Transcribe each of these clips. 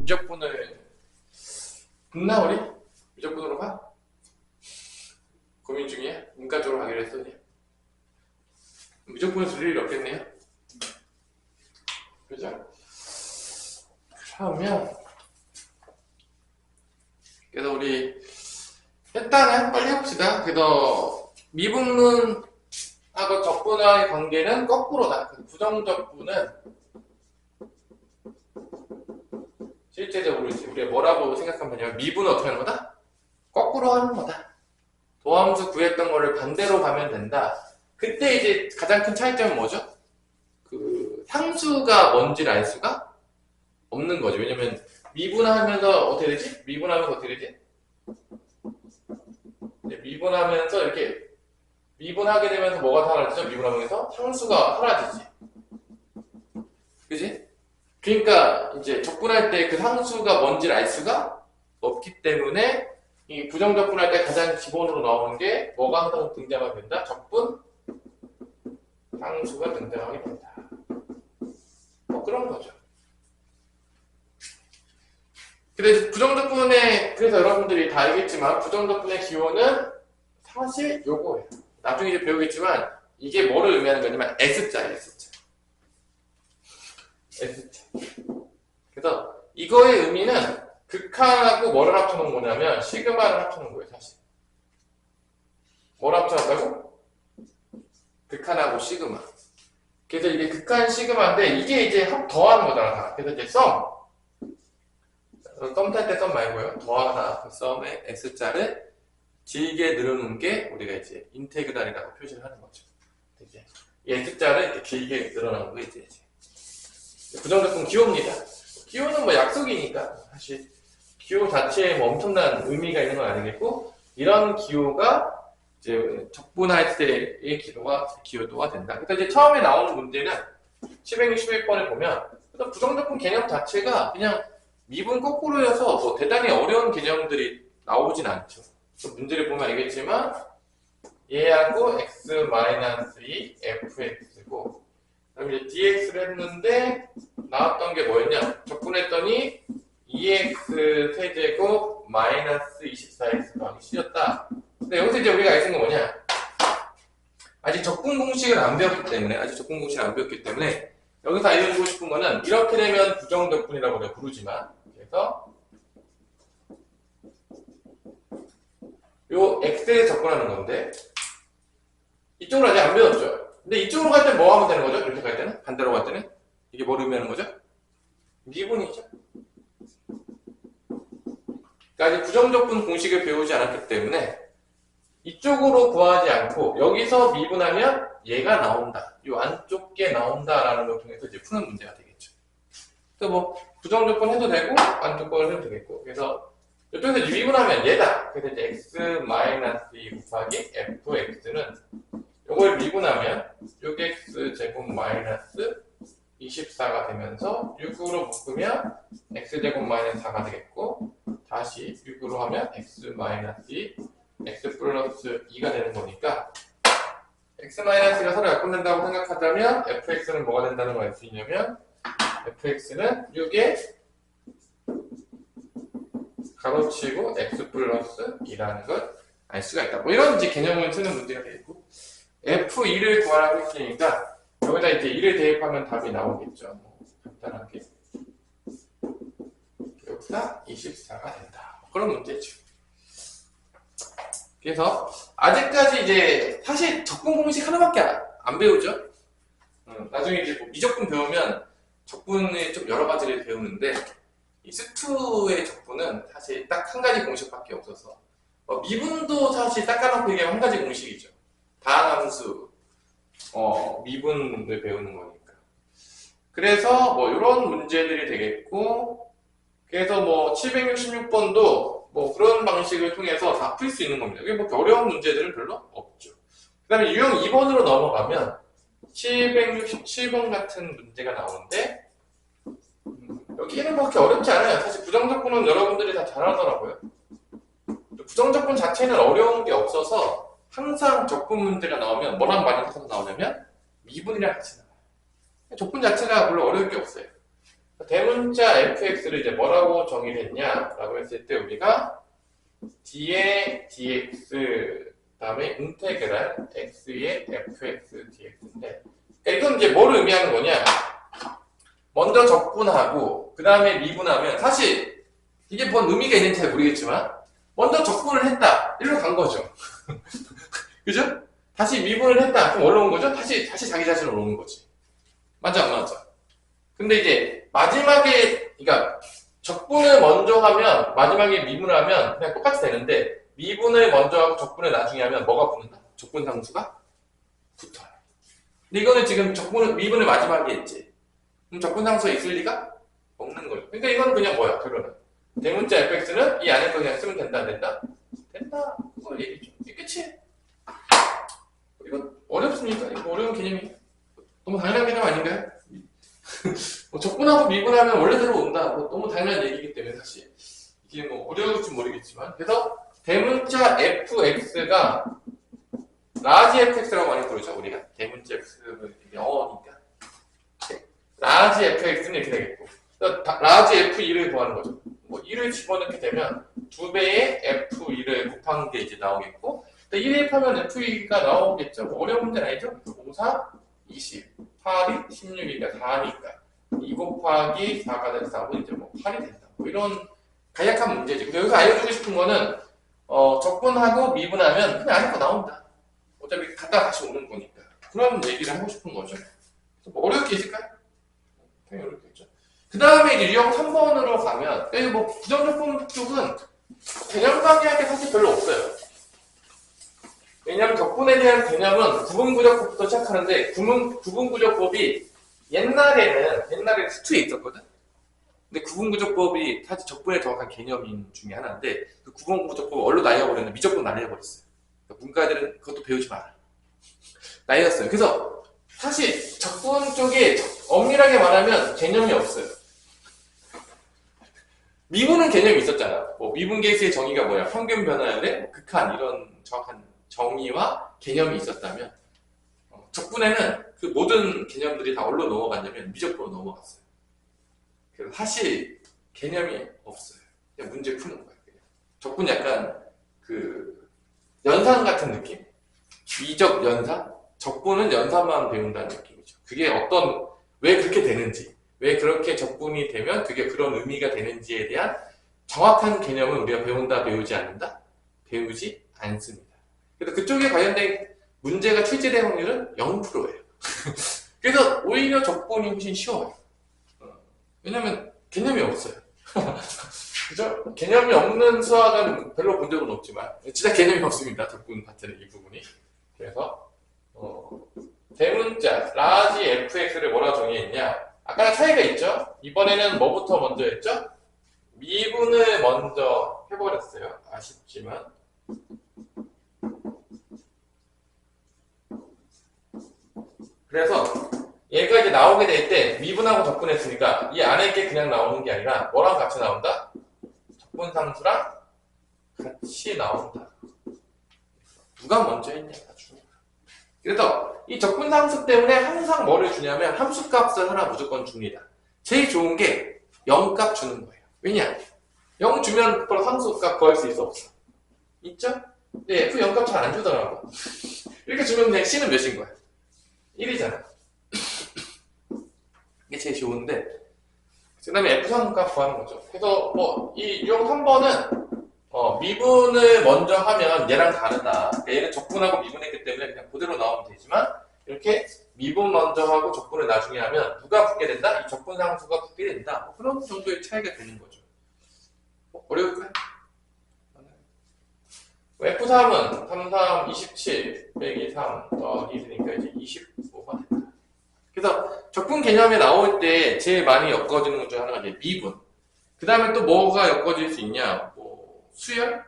미적분을 붙나 우리? 미적분으로 가? 고민 중이야? 문과 쪽으로 가기로 했어 그냥. 미적분을 들을 일이 없겠네요. 그죠? 그러면 그래서 우리 일단은 빨리 해봅시다. 그래서 미분문하고 적분화의 관계는 거꾸로다. 부정적분은 실제적으로 우리가 뭐라고 생각하면 되냐면 미분은 어떻게 하는 거다? 거꾸로 하는 거다. 도함수 구했던 거를 반대로 가면 된다. 그때 이제 가장 큰 차이점은 뭐죠? 그 상수가 뭔지를 알 수가 없는 거죠. 왜냐면 미분하면서 어떻게 되지? 미분하면서 어떻게 되지? 미분하면서 이렇게 미분하게 되면서 뭐가 사라지죠? 미분하면서 상수가 사라지지. 그지? 그러니까 이제 적분할 때 그 상수가 뭔지를 알 수가 없기 때문에 이 부정적분할 때 가장 기본으로 나오는 게 뭐가 항상 등장하게 된다? 적분 상수가 등장하게 된다. 뭐 그런 거죠. 근데 부정적분의 그래서 여러분들이 다 알겠지만 부정적분의 기호는 사실 요거예요. 나중에 이제 배우겠지만 이게 뭐를 의미하는 거냐면 S자예요. S자. S자. 그래서 이거의 의미는 극한하고 뭐를 합쳐놓은 거냐면 시그마를 합쳐놓은 거예요. 사실 뭘 합쳐놨다고? 극한하고 시그마. 그래서 이게 극한 시그마인데 이게 이제 더하는 거잖아. 그래서 이제 썸 탈 때 썸 말고요. 더하다 그 썸의 S자를 길게 늘어놓은 게 우리가 이제 인테그랄이라고 표시를 하는 거죠. 이제 이 S자를 이렇게 길게 늘어놓은 거 이제 부정적분 기호입니다. 기호는 뭐 약속이니까 사실 기호 자체에 뭐 엄청난 의미가 있는 건 아니겠고 이런 기호가 이제 적분할 때의 기호도가 된다. 그래서 이제 처음에 나오는 문제는 761번을 보면 부정적분 개념 자체가 그냥 미분 거꾸로여서 뭐 대단히 어려운 개념들이 나오진 않죠. 문제를 보면 알겠지만 얘하고 x-2 fx고 그다음에 이제 dx를 했는데 나왔던 게 뭐였냐? 적분했더니 2x 세제곱 마이너스 24x 더하기 c였다. 근데 여기서 이제 우리가 알 수 있는 건 뭐냐? 아직 적분 공식을 안 배웠기 때문에 여기서 알려주고 싶은 거는 이렇게 되면 부정적분이라고 우리가 부르지만 그래서 요 x에 접근하는 건데 이쪽으로 아직 안 배웠죠. 근데 이쪽으로 갈 때 뭐 하면 되는 거죠? 이렇게 갈 때는? 반대로 갈 때는? 이게 뭘 의미하는 거죠? 미분이죠. 그러니까 아직 부정적분 공식을 배우지 않았기 때문에 이쪽으로 구하지 않고 여기서 미분하면 얘가 나온다. 이 안쪽 게 나온다라는 걸 통해서 이제 푸는 문제가 되겠죠. 그래서 뭐 부정적분 해도 되고 안쪽 걸 해도 되겠고 그래서 이쪽에서 이제 미분하면 얘다. 그래서 이제 x-2 곱하기 fx는 이걸 미분하면 6x 제곱 마이너스 24가 되면서 6으로 묶으면 x제곱 마이너스 4가 되겠고 다시 6으로 하면 x-2 x 플러스 2가 되는 거니까 x-가 서로 약분된다고 생각하자면 fx는 뭐가 된다는 걸 알 수 있냐면 fx는 6에 가로치고 x 플러스 2라는 걸 알 수가 있다. 뭐 이런 이제 개념을 쓰는 문제가 되겠고 f2를 구하라고 했으니까 여기다 이제 2를 대입하면 답이 나오겠죠. 뭐 간단하게 여기다 24가 된다. 그런 문제죠. 그래서 아직까지 이제 사실 적분 공식 하나밖에 안 배우죠. 나중에 이제 뭐 미적분 배우면 적분의 좀 여러 가지를 배우는데 이 스투의 적분은 사실 딱 한 가지 공식밖에 없어서 미분도 사실 닦아놓고 얘기하면 한 가지 공식이죠. 다항함수 미분을 배우는 거니까. 그래서 뭐 이런 문제들이 되겠고 그래서 뭐 766번도 뭐 그런 방식을 통해서 다 풀 수 있는 겁니다. 이게 뭐 어려운 문제들은 별로 없죠. 그 다음에 유형 2번으로 넘어가면 767번 같은 문제가 나오는데 여기는 뭐 그렇게 어렵지 않아요. 사실 부정적분은 여러분들이 다 잘하더라고요. 부정적분 자체는 어려운 게 없어서 항상 적분 문제가 나오면 뭐랑 많이 나오냐면 미분이랑 같이 나와요. 적분 자체가 별로 어려울 게 없어요. 대문자 fx를 이제 뭐라고 정의를 했냐라고 했을 때 우리가 d의 dx 다음에 인테그랄 x의 fx dx인데 이건 이제 뭘 의미하는 거냐? 먼저 적분하고 그 다음에 미분하면 사실 이게 뭔 의미가 있는지 잘 모르겠지만 먼저 적분을 했다 이리로 간 거죠. 그죠? 다시 미분을 했다 그럼 어디로 온 거죠? 다시 자기 자신으로 오는 거지. 맞아 안 맞아? 근데 이제 마지막에 그러니까 적분을 먼저 하면 마지막에 미분을 하면 그냥 똑같이 되는데 미분을 먼저 하고 적분을 나중에 하면 뭐가 붙는다? 적분 상수가 붙어요. 근데 이거는 지금 미분을 마지막에 했지. 그럼 적분 상수가 있을 리가 없는 거예요. 그러니까 이거는 그냥 뭐야 결론은 대문자 fx는 이 안에 거 그냥 쓰면 된다 안 된다? 된다. 그거 얘기죠. 이게 끝이. 이거 어렵습니까? 이거 어려운 개념이 너무 당연한 개념 아닌가요? 뭐 적분하고 미분하면 원래대로 온다. 뭐 너무 당연한 얘기이기 때문에 사실 이게 뭐 어려울지 모르겠지만 그래서 대문자 fx가 라지 fx라고 많이 부르죠 우리가 대문자 fx는 영어니까 라지 fx는 이렇게 되겠고 라지 f2를 구하는 거죠. 뭐 2를 집어넣게 되면 2배의 f2를 곱한 게 이제 나오겠고 1에 합하면 f2가 나오겠죠. 뭐 어려운 문제는 아니죠. 5, 4, 20 8이 16이니까 4니까 2 곱하기 4가 돼서 4고 이제 뭐 8이 된다. 뭐 이런 간략한 문제지. 근데 여기서 알려주고 싶은 거는 적분하고 미분하면 그냥 안에 거 나온다. 어차피 갔다 다시 오는 거니까. 그런 얘기를 하고 싶은 거죠. 뭐 어려울 게 있을까요? 당연히 어려울 게 있죠. 그 다음에 이제 유형 3번으로 가면 여기 뭐 부정적분 쪽은 개념 관계할 게 사실 별로 없어요. 왜냐하면 적분에 대한 개념은 구분구조법부터 시작하는데 구분구조법이 옛날에 수투에 있었거든? 근데 구분구조법이 사실 적분의 정확한 개념인 중에 하나인데 그 구분구조법을 얼로 나뉘어버렸는데 미적분 나뉘어버렸어요. 그러니까 문과들은 그것도 배우지 마라. 나뉘었어요. 그래서 사실 적분 쪽에 엄밀하게 말하면 개념이 없어요. 미분은 개념이 있었잖아. 뭐 미분 계수의 정의가 뭐야? 평균 변화율의 뭐 극한 이런 정확한 정의와 개념이 있었다면 적분에는 그 모든 개념들이 다 어디로 넘어갔냐면 미적분으로 넘어갔어요. 그래서 사실 개념이 없어요. 그냥 문제 푸는 거예요. 그냥. 적분 약간 그 연산 같은 느낌? 미적 연산? 적분은 연산만 배운다는 느낌이죠. 그게 왜 그렇게 되는지, 왜 그렇게 적분이 되면 그게 그런 의미가 되는지에 대한 정확한 개념은 우리가 배우지 않는다? 배우지 않습니다. 그래서 그쪽에 관련된 문제가 출제될 확률은 0%예요. 그래서 오히려 적분이 훨씬 쉬워요. 왜냐면 개념이 없어요. 그죠? 개념이 없는 수학은 별로 본 적은 없지만 진짜 개념이 없습니다. 적분 파트는 이 부분이. 그래서 대문자 라지 fx를 뭐라고 정의했냐? 아까랑 차이가 있죠? 이번에는 뭐부터 먼저 했죠? 미분을 먼저 해버렸어요. 아쉽지만 그래서 얘가 이제 나오게 될 때 미분하고 적분했으니까 이 안에 게 그냥 나오는 게 아니라 뭐랑 같이 나온다? 적분상수랑 같이 나온다. 누가 먼저 했냐가 중요해요. 그래서 이 적분상수 때문에 항상 뭐를 주냐면 함수값을 하나 무조건 줍니다. 제일 좋은 게 0값 주는 거예요. 왜냐? 0 주면 바로 상수값 구할 수 있어 없어? 있죠? 근데 F 0값 잘 안 주더라고. 이렇게 주면 그냥 C는 몇인 거야? 1이잖아. 이게 제일 좋은데 그 다음에 F3 값 구하는 거죠. 그래서 이 유형 3번은 미분을 먼저 하면 얘랑 다르다. 그러니까 얘는 적분하고 미분했기 때문에 그냥 그대로 나오면 되지만 이렇게 미분 먼저 하고 적분을 나중에 하면 누가 붙게 된다? 이 적분 상수가 붙게 된다. 그런 정도의 차이가 되는 거죠. 어려울까요? F3은 3, 3, 27 빼기 3 더하기 2니까 이제 25가 된다. 그래서 적분 개념에 나올 때 제일 많이 엮어지는 것 중 하나가 이제 미분. 그 다음에 또 뭐가 엮어질 수 있냐? 수열?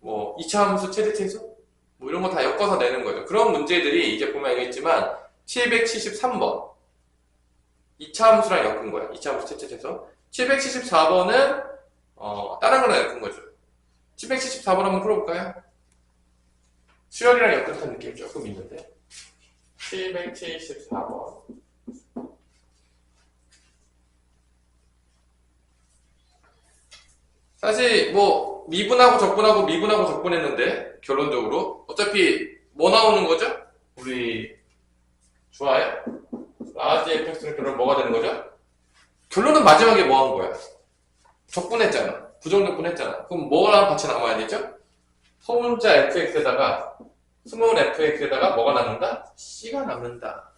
2차함수 최대 최소? 이런 거 다 엮어서 내는 거죠. 그런 문제들이 이제 보면 알겠지만 773번 2차함수랑 엮은 거야. 2차함수 최대 최소. 774번은 다른 거랑 엮은 거죠. 774번 한번 풀어볼까요? 수열이랑 엮은 느낌이 조금 있는데 774번 사실 뭐 미분하고 적분하고 미분하고 적분했는데 결론적으로 어차피 뭐 나오는 거죠? 우리 좋아요? 라지 fx는 결론 뭐가 되는 거죠? 결론은 마지막에 뭐 한 거야? 적분했잖아. 부정적분했잖아. 그럼 뭐랑 같이 남아야 되죠? 소문자 fx에다가 스몰 fx에다가 뭐가 남는다? c가 남는다.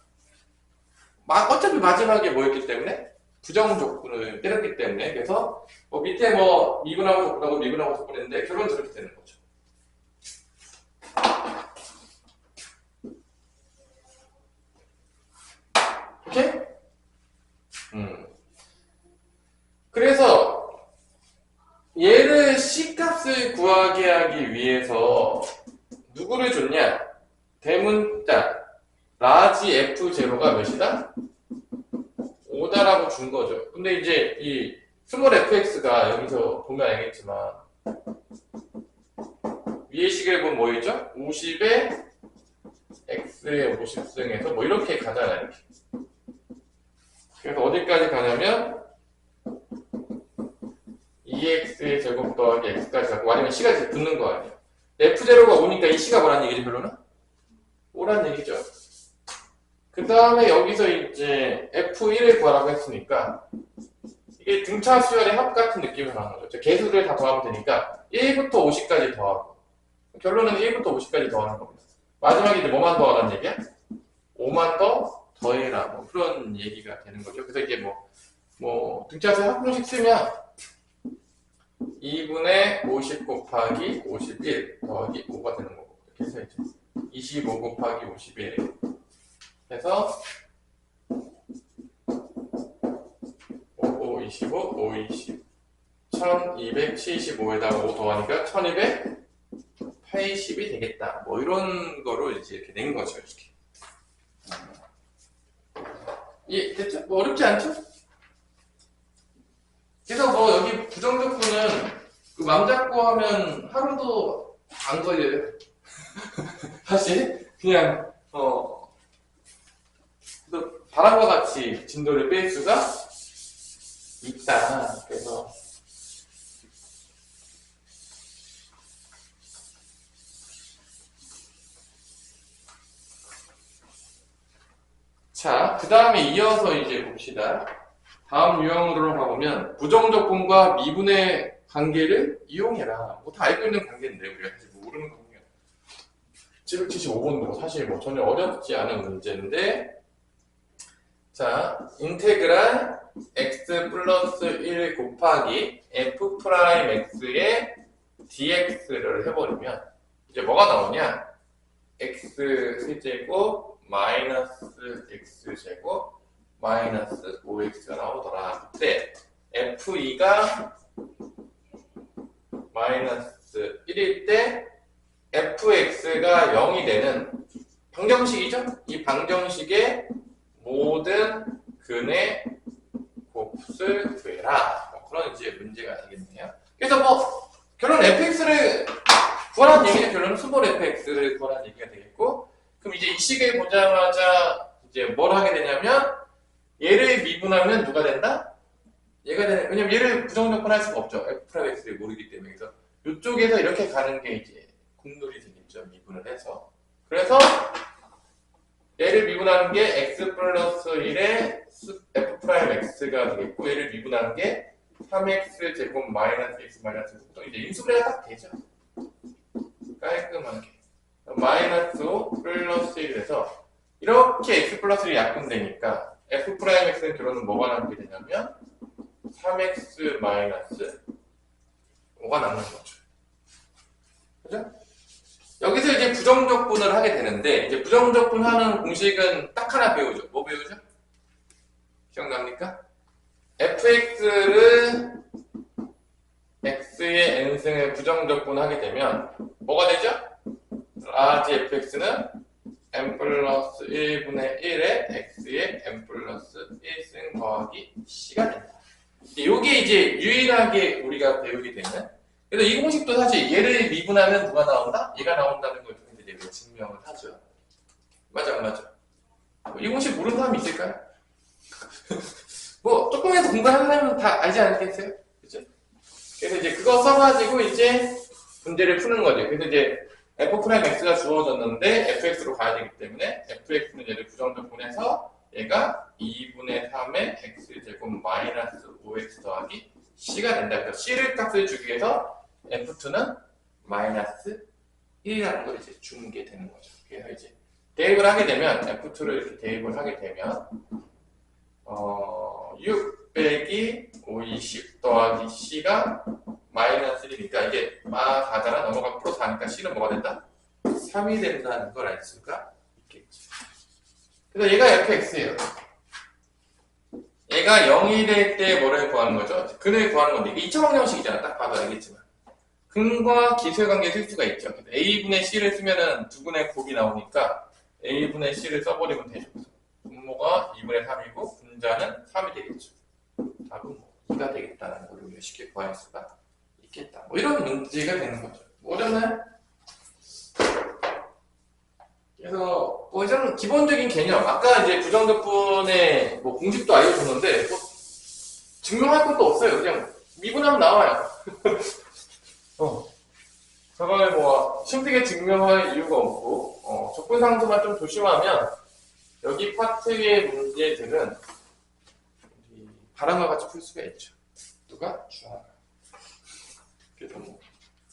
어차피 마지막에 뭐였기 때문에? 부정적분을 때렸기 때문에. 그래서 뭐 밑에 뭐 미분하고 적분하고 미분하고 적분했는데 결론 저렇게 되는 거죠. 오케이? 그래서 얘를 C값을 구하게 하기 위해서 누구를 줬냐? 대문자 라지 F0가 몇이다? 5다라고 준 거죠. 근데 이제 이 스몰 fx가 여기서 보면 알겠지만 위의 식을 보면 뭐였죠? 50에 x의 50승에서 뭐 이렇게 가잖아 이렇게. 그래서 어디까지 가냐면 2x의 제곱 더하기 x까지 가고 아니면 c가 붙는 거 아니에요. f0가 5니까 이 c가 뭐란 얘기지 별로는? 5란 얘기죠. 그 다음에 여기서 이제 f1을 구하라고 했으니까 이게 등차 수열의 합 같은 느낌이 나는 거죠. 개수를 다 더하면 되니까 1부터 50까지 더하고 결론은 1부터 50까지 더하는 겁니다. 마지막에 이제 뭐만 더하라는 얘기야? 5만 더 더해라 뭐 그런 얘기가 되는 거죠. 그래서 이게 뭐 등차 수열 합분식 쓰면 2분의 50 곱하기 51 더하기 5가 되는 거고 이렇게 해서 이제 25 곱하기 51 해서 5, 25, 5, 20 1275에다가 5 더하니까 1280이 되겠다 뭐 이런 거로 이제 이렇게 낸 거죠. 이렇게. 예, 됐죠? 뭐 어렵지 않죠? 그래서 뭐 여기 부정적분은 그 맘 잡고 하면 하루도 안 걸려요. 사실 그냥 바람과 같이 진도를 뺄 수가 있다. 그래서 자, 그 다음에 이어서 이제 봅시다. 다음 유형으로 가보면 부정적분과 미분의 관계를 이용해라. 뭐 다 알고 있는 관계인데 우리가 사실 모르는 관계야. 775번도 사실 뭐 전혀 어렵지 않은 문제인데 자, 인테그랄 x 플러스 1 곱하기 f 프라임 x의 dx를 해버리면 이제 뭐가 나오냐? x 세제곱 마이너스 x제곱 마이너스 5x가 나오더라. 그때 f2가 마이너스 1일 때 fx가 0이 되는 방정식이죠? 이 방정식의 모든 근의 곱을 구해라. 그런 이제 문제가 되겠네요. 그래서 뭐 결론 fx를 구하라는 얘기는 결론은 스몰 fx를 구하라는 얘기가 되겠고, 그럼 이제 이 식을 보자마자 이제 뭘 하게 되냐면 얘를 미분하면 누가 된다? 얘가 되는. 왜냐면 얘를 부정적분할 수가 없죠. f x를 모르기 때문에. 그래서 이쪽에서 이렇게 가는 게 이제 국룰이 되겠죠. 미분을 해서. 그래서 얘를 미분하는 게 x 플러스 1의 f 프라임 x가 되겠고, 얘를 미분하는 게 3x 제곱 마이너스 x 마이너스 x. 이제 인수분해가 딱 되죠. 깔끔하게. 마이너스 5 플러스 1에서 이렇게 x 플러스 1이 약분되니까 f 프라임 x는 결론은 뭐가 남게 되냐면 3x 마이너스 5가 남는 거죠. 그죠? 여기서 이제 부정적분을 하게 되는데, 이제 부정적분 하는 공식은 딱 하나 배우죠. 뭐 배우죠? 기억납니까? fx를 x의 n승을 부정적분 하게 되면 뭐가 되죠? 라지 fx는 n 플러스 1분의 1의 x의 n 플러스 1승 더하기 c가 된다. 이게 이제 유일하게 우리가 배우게 되는. 그래서 이 공식도 사실 얘를 미분하면 누가 나온다? 얘가 나온다는 걸 통해서 이제 증명을 하죠. 맞아, 안 맞아? 이 공식 모르는 사람이 있을까요? 뭐 조금이라도 공부하려면 다 알지 않겠어요? 그죠? 그래서 이제 그거 써가지고 이제 문제를 푸는 거죠. 그래서 이제 f'x가 주어졌는데 fx로 가야 되기 때문에 fx는 얘를 부정적분해서 얘가 2분의 3의 x제곱 마이너스 5x 더하기 c가 된다. 그래서 c를 값을 주기 위해서 f2는 마이너스 1이라는 걸 이제 주는 게 되는 거죠. 그래서 이제 대입을 하게 되면 f2를 이렇게 대입을 하게 되면 6 빼기 520 더하기 c가 마이너스 1이니까 이게 마 4잖아. 넘어가면 플러스 4니까 c는 뭐가 된다? 3이 된다는 걸 알 수가 있겠죠. 그래서 얘가 fx예요. 얘가 0이 될 때 뭐를 구하는 거죠? 근을 구하는 건데 이게 2차 방정식이잖아. 딱 봐도 알겠지만 근과 기수의 관계에 쓸 수가 있죠. a분의 c를 쓰면은 두근의 곱이 나오니까 a분의 c를 써버리면 되죠. 분모가 2분의 3이고 분자는 3이 되겠죠. 답은 뭐 2가 되겠다는 걸 우리가 쉽게 구할 수가 있겠다. 뭐 이런 문제가 되는 거죠. 어렵나요? 그래서 뭐 이런 기본적인 개념, 아까 이제 부정적분의 뭐 공식도 알려줬는데 뭐 증명할 것도 없어요. 그냥 미분하면 나와요. 저걸 뭐 힘들게 증명할 이유가 없고 적분상수만 좀 조심하면 여기 파트의 문제들은 바람과 같이 풀 수가 있죠. 누가? 주하가. 그래서 뭐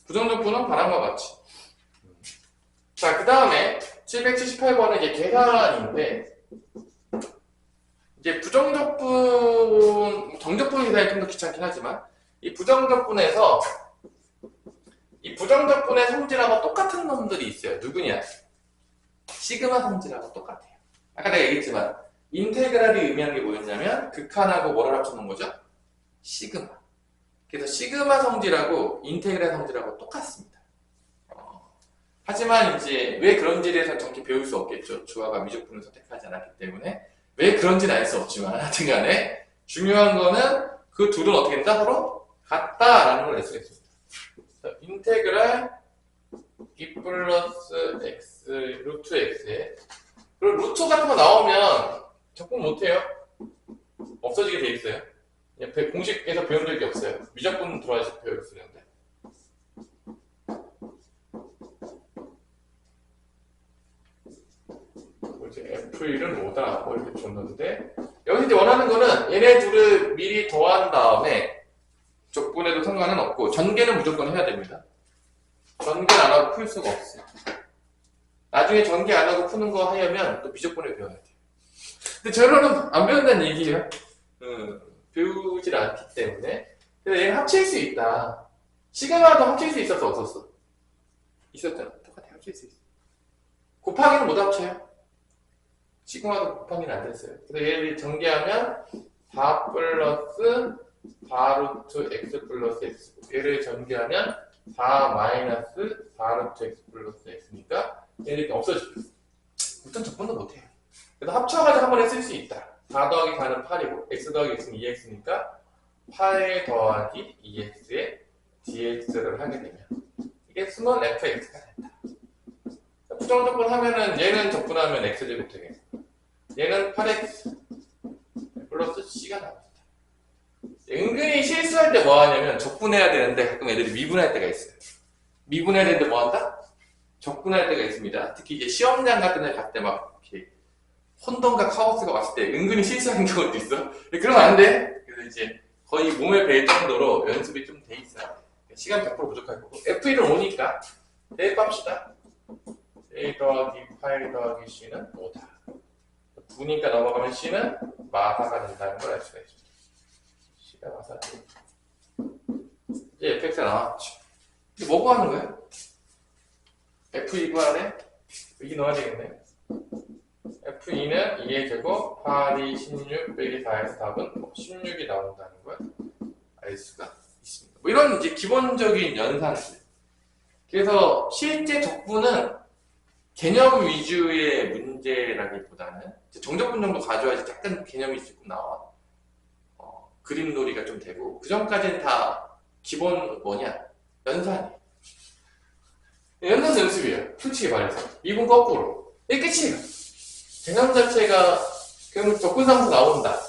부정적분은 바람과 같이. 자, 그 다음에 778번은 이제 계산인데 이제 부정적분, 정적분 계산이 좀 더 귀찮긴 하지만 이 부정적분에서 이 부정적분의 성질하고 똑같은 놈들이 있어요. 누구냐? 시그마 성질하고 똑같아요. 아까 내가 얘기했지만 인테그랄이 의미하는 게 뭐였냐면 극한하고 뭐를 합쳐놓은 거죠? 시그마. 그래서 시그마 성질하고 인테그랄 성질하고 똑같습니다. 하지만 이제 왜 그런지에 대해서 정확히 배울 수 없겠죠. 주어가 미적분을 선택하지 않았기 때문에 왜 그런지는 알 수 없지만 하여튼 간에 중요한 거는 그 둘은 어떻게 된다? 서로 같다라는 걸 알 수가 있습니다. 인테그랄 2 플러스 x 루트 x에 그리고 루트 같은 거 나오면 적분 못해요. 없어지게 돼 있어요. 공식에서 배운 적이 없어요. 미적분 들어와야지 배웠었는데. 이제 F1은 뭐다? 뭐 이렇게 줬는데 여기서 이제 원하는 거는 얘네 둘을 미리 더한 다음에 적분에도 상관은 없고 전개는 무조건 해야 됩니다. 전개를 안 하고 풀 수가 없어요. 나중에 전개 안 하고 푸는 거 하려면 또 미적분을 배워야 돼요. 근데 저로는 안 배운다는 얘기예요. 배우질 않기 때문에. 그래서 얘는 합칠 수 있다. 시그마도 합칠 수 있었어, 없었어? 있었잖아. 똑같아, 합칠 수 있어. 곱하기는 못 합쳐요. 시그마도 곱하기는 안 됐어요. 그래서 얘를 전개하면 4 플러스 4 루트 x 플러스 x. 얘를 전개하면 4 마이너스 4 루트 x 플러스 x니까 얘는 이렇게 없어지죠. 일단 적분도 못해요. 그래서 합쳐가지고 한 번에 쓸 수 있다. 4 더하기 4는 8이고 x 더하기 x는 2x니까 8 더하기 2x에 dx를 하게 되면 이게 수는 fx가 된다. 부정적분 하면은 얘는 적분하면 x제곱 되겠고 얘는 8x 플러스 c가 나옵니다. 은근히 실수할 때 뭐 하냐면 적분해야 되는데 가끔 애들이 미분할 때가 있어요. 미분해야 되는데 뭐 한다? 적분할 때가 있습니다. 특히 이제 시험장 같은 데 갈 때 막 이렇게 혼돈과 카오스가 왔을 때 은근히 실수하는 경우도 있어. 그러면 안 돼. 그래서 이제 거의 몸에 배 정도로 연습이 좀 돼 있어야 돼. 시간 100% 부족할 거고 F1은 오니까 대입합시다. A 더하기 8 더하기 C는 5다. 9니까 넘어가면 C는 마사가 된다는 걸 알 수가 있습니다. C가 마사지. 이제 fx가 나왔죠. 이게 뭐 구하는 거야? F2 구하네? 여기 넣어야 되겠네. F2는 2의 제곱 8이 16 빼기 4에서 답은 16이 나온다는 걸 알 수가 있습니다. 뭐 이런 이제 기본적인 연산들. 그래서 실제 적분은 개념 위주의 문제라기보다는 정적분 정도 가져야지 약간 개념이 조금 나와. 그림놀이가 좀 되고 그 전까지는 다 기본 뭐냐? 연산이에요. 연산 연습이에요. 솔직히 말해서 미분 거꾸로 이게 끝이에요. 개념 자체가 그럼 적분상수 나온다.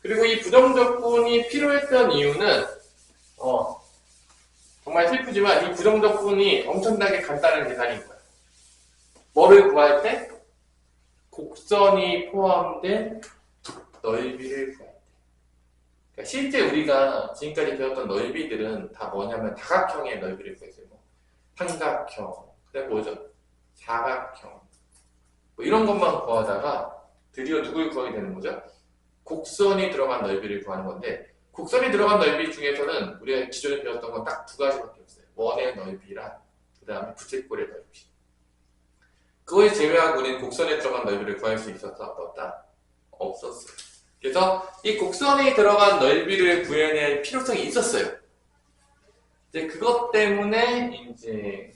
그리고 이 부정적분이 필요했던 이유는 정말 슬프지만 이 부정적분이 엄청나게 간단한 계산인 거야. 뭐를 구할 때? 곡선이 포함된 넓이를 구할 때. 그러니까 실제 우리가 지금까지 배웠던 넓이들은 다 뭐냐면 다각형의 넓이를 구했어요. 뭐 삼각형, 그다음 뭐죠? 사각형. 뭐 이런 것만 구하다가 드디어 누굴 구하게 되는 거죠? 곡선이 들어간 넓이를 구하는 건데, 곡선이 들어간 넓이 중에서는 우리가 기존에 배웠던 건 딱 두 가지밖에 없어요. 원의 넓이랑 그 다음에 부채꼴의 넓이. 그걸 제외하고 우리는 곡선에 들어간 넓이를 구할 수 있었다 없었다? 없었어요. 그래서 이 곡선이 들어간 넓이를 구해낼 필요성이 있었어요. 이제 그것 때문에 이제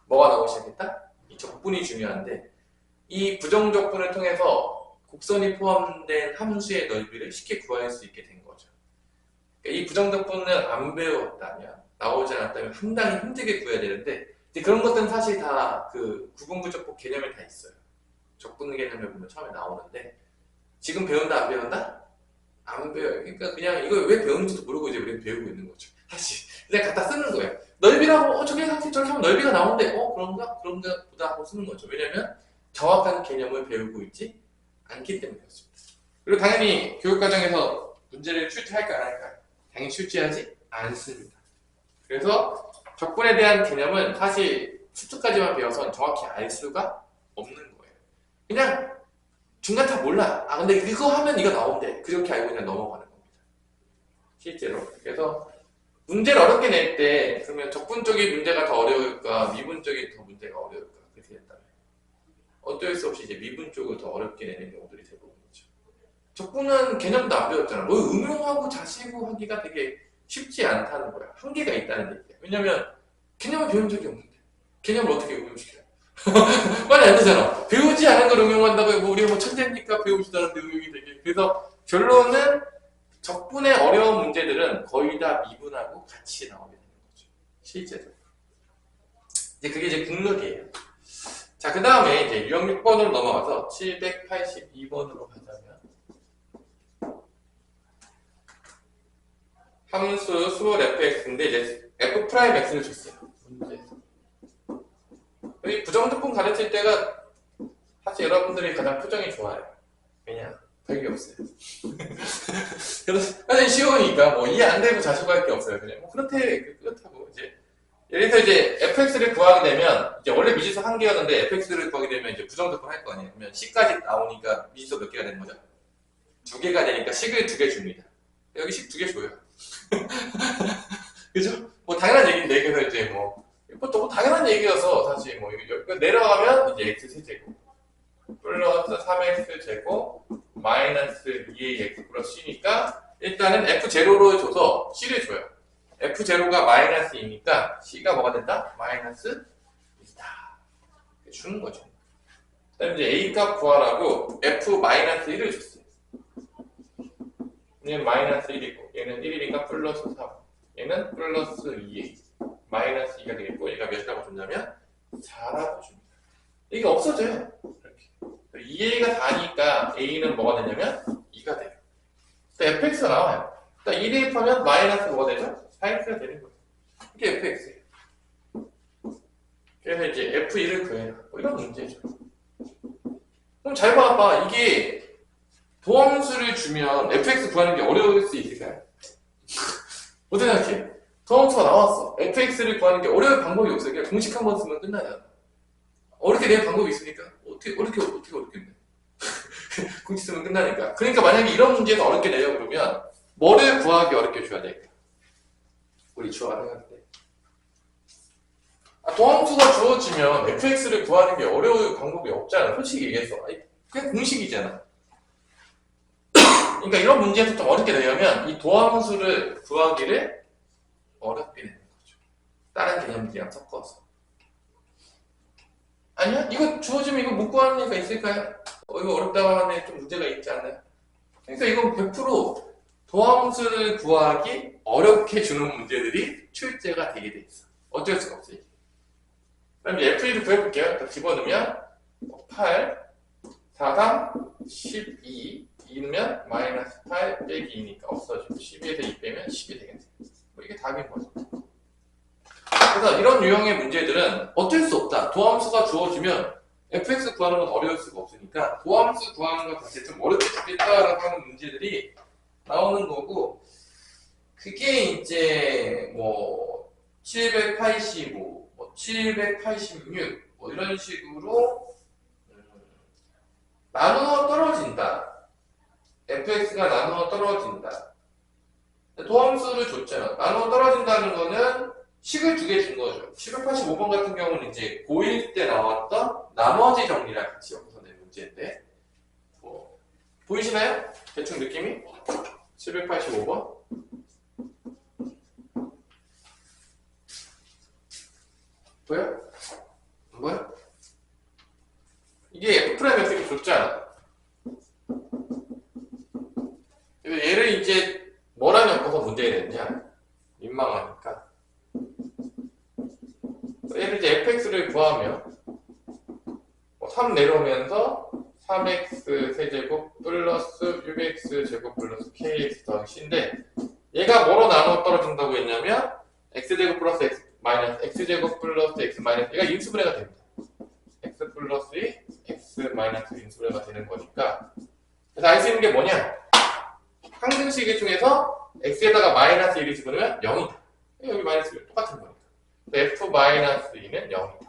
뭐가 나오기 시작했다? 이 적분이 중요한데, 이 부정적분을 통해서 곡선이 포함된 함수의 넓이를 쉽게 구할 수 있게 된 거죠. 그러니까 이 부정적분을 안 배웠다면, 나오지 않았다면 상당히 힘들게 구해야 되는데, 이제 그런 것들은 사실 다 그 구분부적분 개념에 다 있어요. 적분 개념을 보면 처음에 나오는데, 지금 배운다 안 배운다? 안 배워요. 그러니까 그냥 이걸 왜 배우는지도 모르고 이제 우리는 배우고 있는 거죠. 사실 그냥 갖다 쓰는 거예요. 넓이라고 저렇게 하면 넓이가 나오는데 그런가 보다 하고 쓰는 거죠. 왜냐면 정확한 개념을 배우고 있지 않기 때문에 그렇습니다. 그리고 당연히 교육과정에서 문제를 출제할까 안 할까요? 당연히 출제하지 않습니다. 그래서 적분에 대한 개념은 사실 수투까지만 배워서 정확히 알 수가 없는 거예요. 그냥 중간 다 몰라. 근데 이거 하면 이거 나온대. 그렇게 알고 그냥 넘어가는 겁니다. 실제로. 그래서 문제를 어렵게 낼 때, 그러면 적분 쪽이 문제가 더 어려울까, 미분 쪽이 더 문제가 어려울까, 그렇게 된다면 어쩔 수 없이 이제 미분 쪽을 더 어렵게 내는 경우들이 대부분이죠. 적분은 개념도 안 배웠잖아. 뭐 응용하고 자시고 하기가 되게 쉽지 않다는 거야. 한계가 있다는 얘기야. 왜냐면 개념을 배운 적이 없는데 개념을 어떻게 응용시켜요? 빨리 안 되잖아. 배우지 않은 걸 응용한다고 뭐 우리가 뭐 천재니까 배우지도 않은데 응용이 되게. 그래서 결론은 적분의 어려운 문제들은 거의 다 미분하고 같이 나오게 되는 거죠. 실제적으로. 이제 그게 이제 국룰이에요. 자, 그 다음에 이제 유형 6번으로 넘어가서 782번으로 가자면 함수 수월 fx인데 이제 f'x를 줬어요. 문제에서. 여기 부정적분 가르칠 때가 사실 여러분들이 가장 표정이 좋아요. 왜냐? 별게 없어요. 그래서 사실 쉬우니까 뭐 이해 안 되고 자식할 게 없어요. 그냥 뭐 그렇다고 이제 예를 들어서 이제 fx를 구하게 되면 이제 원래 미지수 한 개였는데 fx를 구하게 되면 이제 부정적분 할 거 아니에요. 그러면 c까지 나오니까 미지수 몇 개가 되는 거죠? 두 개가 되니까 식을 두 개 줍니다. 여기 식 두 개 줘요. 그죠? 뭐 당연한 얘기인데 그래서 이제 뭐 당연한 얘기여서 사실 뭐 이거 내려가면 이제 x 세제곱 플러스 3x 제곱 마이너스 2ax 플러스 c니까 일단은 f0로 줘서 c를 줘요. f0가 마이너스 2니까 c가 뭐가 된다? 마이너스 2다. 주는 거죠. 그 다음에 이제 a 값 구하라고 f 마이너스 1을 줬어요. 얘는 마이너스 1이고 얘는 1이니까 플러스 3 얘는 플러스 2a 마이너스 2가 되겠고 얘가 몇이라고 줬냐면 4라고 줍니다. 이게 없어져요. 이렇게 2a가 4니까 a는 뭐가 되냐면 2가 돼요. fx가 나와요. 1 대입하면 마이너스 뭐가 되죠? 4x가 되는 거예요. 이게 fx예요. 그래서 이제 f1을 구해라. 뭐 이런 문제죠. 그럼 잘 봐봐. 이게 도함수를 주면 fx 구하는 게 어려울 수 있을까요? 어떻게 생각해? 도함수가 나왔어. fx를 구하는 게 어려울 방법이 없어요. 그냥 공식 한 번 쓰면 끝나잖아. 어렵게 낼 방법이 있으니까 어떻게 어렵겠네. 공식 쓰면 끝나니까. 그러니까 만약에 이런 문제에서 어렵게 내려고 그러면 뭐를 구하기 어렵게 줘야 될까? 우리 주어가 생각할 때 도함수가 주어지면 fx를 구하는 게 어려울 방법이 없잖아. 솔직히 얘기해서 그냥 공식이잖아. 그러니까 이런 문제에서 좀 어렵게 내려면 이 도함수를 구하기를 어렵게 내는 거죠. 다른 개념들이랑 섞어서. 아니야? 이거 주어지면 이거 못 구하는 애가 있을까요? 이거 어렵다고 하는 애 좀 문제가 있지 않나요? 그러니까 이건 100% 도함수를 구하기 어렵게 주는 문제들이 출제가 되게 돼 있어. 어쩔 수가 없어요. 그럼 F1을 구해볼게요. 더 집어넣으면 8, 4, 3, 12 2면 마이너스 8 빼기 2니까 없어지고 12에서 2 빼면 10이 되겠네요. 뭐 이게 답인 거죠. 그래서 이런 유형의 문제들은 어쩔 수 없다. 도함수가 주어지면 fx 구하는 건 어려울 수가 없으니까 도함수 구하는 것 자체 좀 어렵게 잡겠다라고 하는 문제들이 나오는 거고, 그게 이제 뭐 785, 뭐 786, 뭐 이런 식으로 나누어 떨어진다. fx가 나누어 떨어진다. 도함수를 줬잖아. 나누어 떨어진다는 거는 식을 두 개 준 거죠. 785번 같은 경우는 이제 고1 때 나왔던 나머지 정리랑 같이 엮어서 낸 문제인데, 보이시나요? 대충 느낌이? 785번? 보여? 안 보여? 이게 F'F를 줬잖아. 그래서 얘를 이제 뭐랑 엮어서 문제를 냈냐? 민망하니까. 얘를 이제 fx를 구하면 3 내려오면서 3x 세제곱 플러스 6x 제곱 플러스 kx 더하기 c인데, 얘가 뭐로 나눠 떨어진다고 했냐면 x제곱 플러스 x 마이너스 x제곱 플러스 x 마이너스, 얘가 인수분해가 됩니다. x 플러스 2 x 마이너스 인수분해가 되는 거니까, 그래서 알 수 있는 게 뭐냐? 항등식 중에서 x에다가 마이너스 1을 집어넣으면 0이다. 여기 마이너스 1 똑같은 거니까. f-2는 0이다.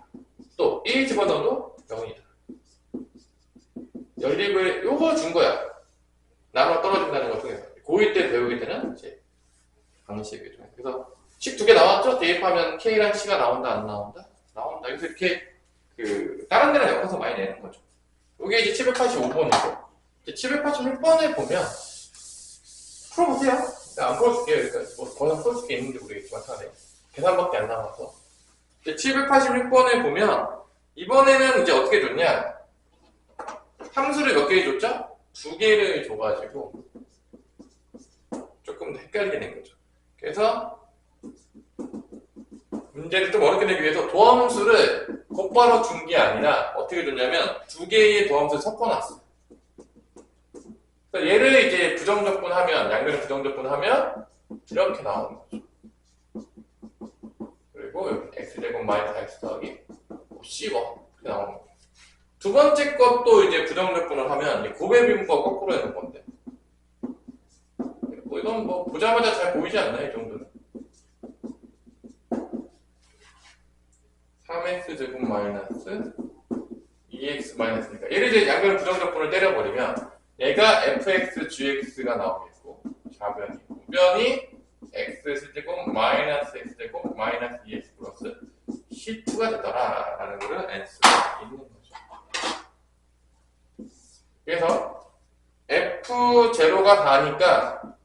또 1 집어넣어도 0이다. 연립을 요거 준 거야. 나눠 떨어진다는 걸 통해서. 고1 때 배우게 되는 이제 방식을 통해서. 그래서 식 두 개 나왔죠? 대입하면 k랑 c가 나온다, 안 나온다? 나온다. 그래서 이렇게 다른 데랑 엮어서 많이 내는 거죠. 이게 이제 785번이고, 이제 786번을 보면 풀어보세요. 안 풀어줄게요. 그러니까 뭐 거의 풀어줄 게 있는지 모르겠지만 계산밖에 안 남아서. 786번을 보면 이번에는 이제 어떻게 줬냐? 함수를 몇 개 줬죠? 두 개를 줘가지고 조금 더 헷갈리게 된 거죠. 그래서 문제를 좀 어렵게 내기 위해서 도함수를 곧바로 준 게 아니라 어떻게 줬냐면 두 개의 도함수를 섞어놨어요. 그래서 얘를 이제 부정적분하면, 양변을 부정적분하면 이렇게 나오는 거죠. 그리고 여기 x제곱 마이너스 x 더하기 c가 이렇게 나오는 거죠. 두 번째 것도 이제 부정적분을 하면 곱의 비문과 거꾸로 해놓은 건데, 뭐 이건 뭐 보자마자 잘 보이지 않나요? 이 정도는. 3x제곱 마이너스 2x 마이너스니까 얘를 이제 양변 부정적분을 때려버리면 얘가 fx gx가 나오겠고, 좌변이 우변이 x제곱 마이너스 x제곱 마이너스 2x 플러스 c2가 되더라 라는 거를 알 수가 있는 거죠. 그래서 f0가 4니까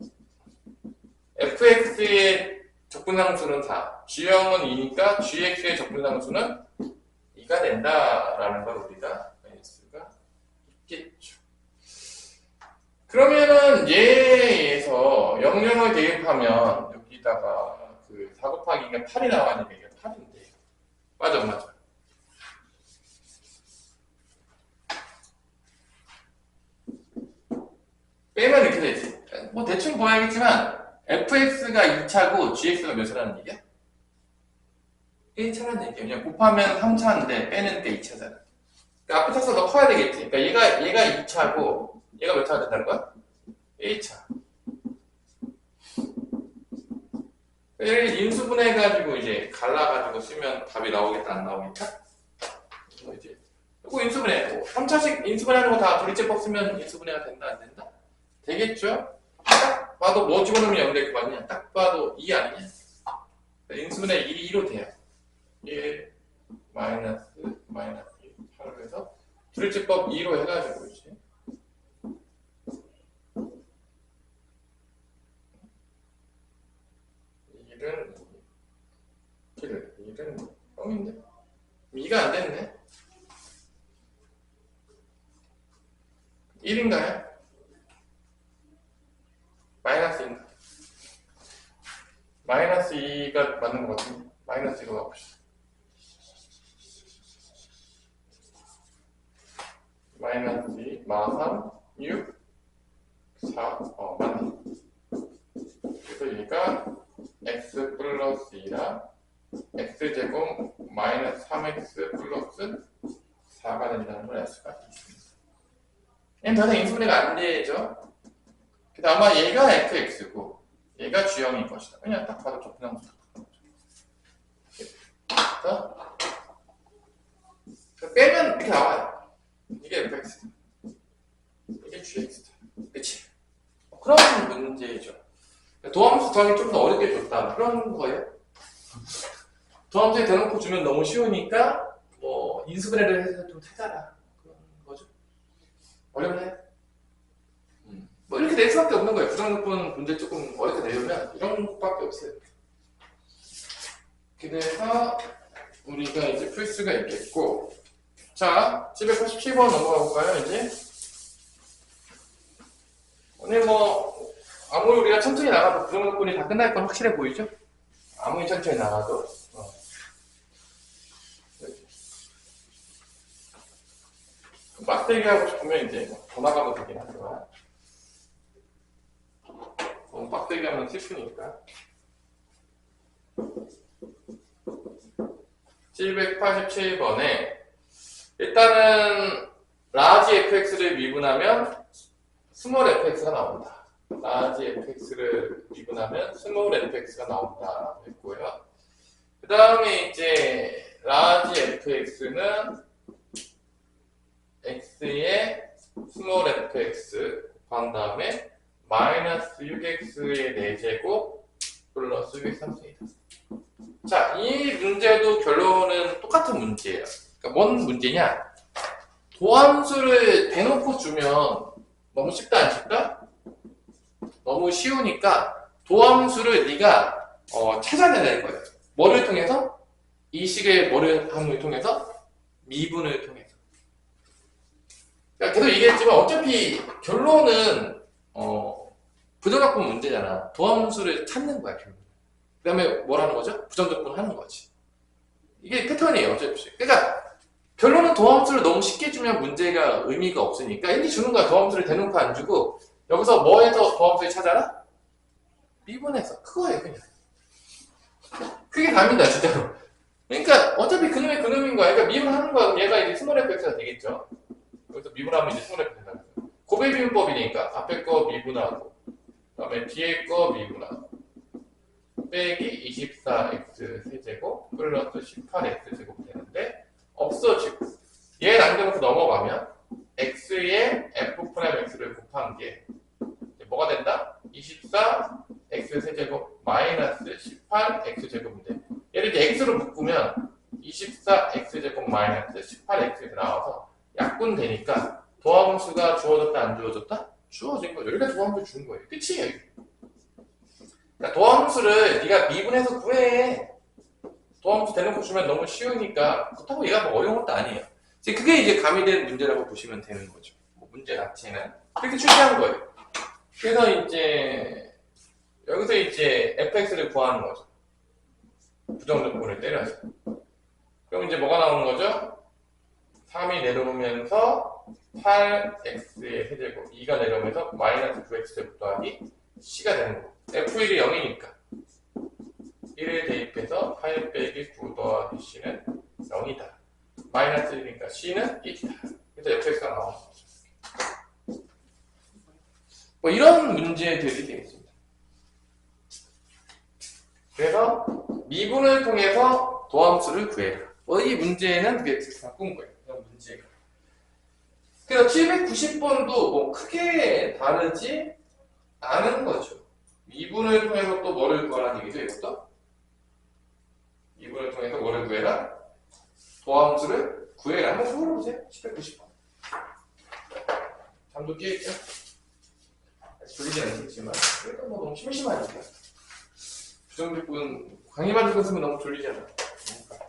fx의 적분상수는 4, g형은 2니까 gx의 적분상수는 2가 된다라는 걸 우리가 알 수가 있겠죠. 그러면은 얘에서 영영을 대입하면 여기다가 4 곱하기 2가 8이 나와니까 이게 8인데, 맞아. 빼면 이렇게 되지. 뭐 대충 보야겠지만 fx가 2차고 gx가 몇이라는 얘기야? 1차라는 얘기야. 그냥 곱하면 3차인데 빼는 게 2차잖아. 그러니까 앞에 차수가 더 커야 되겠지. 그러니까 얘가 2차고 얘가 몇 차가 된다는 거야? 1차. 얘를 인수분해해가지고 이제 갈라가지고 쓰면 답이 나오겠다, 안 나오겠다? 이제 이거 인수분해. 3차식 인수분해하는 거 다 도리제법 쓰면 인수분해가 된다, 안 된다? 되겠죠? 딱 봐도 뭐 집어넣으면 0 될 거 아니야? 딱 봐도 2 아니냐? 인수분해 2로 돼요. 1 마이너스 8로 해서 도리제법 2로 해가지고 이제 1은 0인데? 2가 안 됐네? 1인가요? 마이너스인가? 마이너스 2가 맞는 것 같은데? 마이너스 2로 가봅시다. 마이너스 2, 마 3, 6, 4, 맞네. 그래서 얘가 x 플러스 2랑 x제곱 마이너스 3x 플러스 4가 된다는 걸 알 수가 있습니다. 얘는 더 이상 인수분해가 안 되죠. 그래서 아마 얘가 fx고 얘가 g형일 것이다. 그냥 딱 봐도 접근함수 그래서 빼면 이렇게 나와요. 이게 fx, 이게 gx다. 그치? 그런 문제죠. 도함수 구하기 좀 더 어렵게 줬다. 그런 거예요. 도함수에 대놓고 주면 너무 쉬우니까 뭐 인수분해를 해서 좀 찾아라. 그런 거죠. 어렵네. 뭐 이렇게 낼 수밖에 없는 거예요. 부정적분 문제 조금 어렵게 내려면 이런 것밖에 없어요. 그래서 우리가 이제 풀 수가 있겠고, 자 787번 넘어가 볼까요? 이제 오늘 뭐 아무리 우리가 천천히 나가도 부정적분이 다 끝날 건 확실해 보이죠? 아무리 천천히 나가도 빡세게 하고 싶으면 이제 더 나가도 되긴 하지만 너무 빡세게 하면 슬프니까. 787번에 일단은 라지 fx를 미분하면 스몰 fx가 나온다. 라지 fx를 미분하면 스몰 fx가 나온다라고 했고요. 그 다음에 이제 라지 fx는 x의 스몰 fx 곱한 다음에 마이너스 6x의 4제곱 플러스 630이다. 자, 이 문제도 결론은 똑같은 문제예요. 그러니까 뭔 문제냐? 도함수를 대놓고 주면 너무 쉽다 안 쉽다? 너무 쉬우니까 도함수를 네가 찾아내는 거예요. 뭐를 통해서? 이 식의 뭐를 함을 통해서? 미분을 통해서. 그러니까 계속 얘기했지만 어차피 결론은 부정적분 문제잖아. 도함수를 찾는 거야 결론. 그 다음에 뭘 하는 거죠? 부정적분 하는 거지. 이게 패턴이에요 어차피. 그러니까 결론은 도함수를 너무 쉽게 주면 문제가 의미가 없으니까 이렇게 주는 거야. 도함수를 대놓고 안 주고 여기서 뭐 해서 도함수를 찾아라? 미분해서. 그거예요 그냥. 그게 답니다 진짜로. 그러니까 어차피 그놈의 그놈인 거야. 그러니까 미분하는 거야. 얘가 이제 스몰 fx가 되겠죠. 여기서 미분하면 이제 스몰 fx가 된다. 고배 비문법이니까 앞에 거 미분하고 그 다음에 뒤에 거 미분하고 빼기 24x 세제곱 플러스 18x 제곱 되는데 없어지고 얘 남겨놓고 넘어가면 x에 f'(x를 곱한 게 뭐가 된다? 24x 세제곱 마이너스 18x 제곱인데 얘를 이제 x로 묶으면 24x 제곱 마이너스 18x가 나와서 약분되니까 도함수가 주어졌다 안 주어졌다? 주어진 거죠. 여기가 도함수 준 거예요. 끝이에요. 그러니까 도함수를 네가 미분해서 구해. 도함수 대놓고 주면 너무 쉬우니까 그렇다고 얘가 뭐 어려운 것도 아니에요. 그게 이제 가미된 문제라고 보시면 되는 거죠. 뭐 문제 자체는 그렇게 출제한 거예요. 그래서 이제 여기서 이제 fx를 구하는 거죠. 부정적분을 때려서. 그럼 이제 뭐가 나오는 거죠? 3이 내려오면서 8x의 세제곱 2가 내려오면서 마이너스 9x 더하기 c가 되는 거고 f1이 0이니까 1을 대입해서 8 빼기 9 더하기 c는 0이다. 마이너스 1이니까 c는 1이다. 그래서 fx가 나오는 거죠. 뭐 이런 문제들이 되겠습니다. 그래서 미분을 통해서 도함수를 구해라. 이 문제는 BX가 바꾼 거예요. 이런 문제가. 그래서 790번도 뭐 크게 다르지 않은 거죠. 미분을 통해서 또 뭐를 구하라는 얘기죠, 이것도? 미분을 통해서 뭐를 구해라? 도함수를 구해라. 한번 써보세요. 790번. 잠도 깨있죠? 졸리진 않겠지만, 그래도 뭐 너무 심심하니까. 부정적분, 강의받을 거 쓰면 너무 졸리잖아. 그러니까.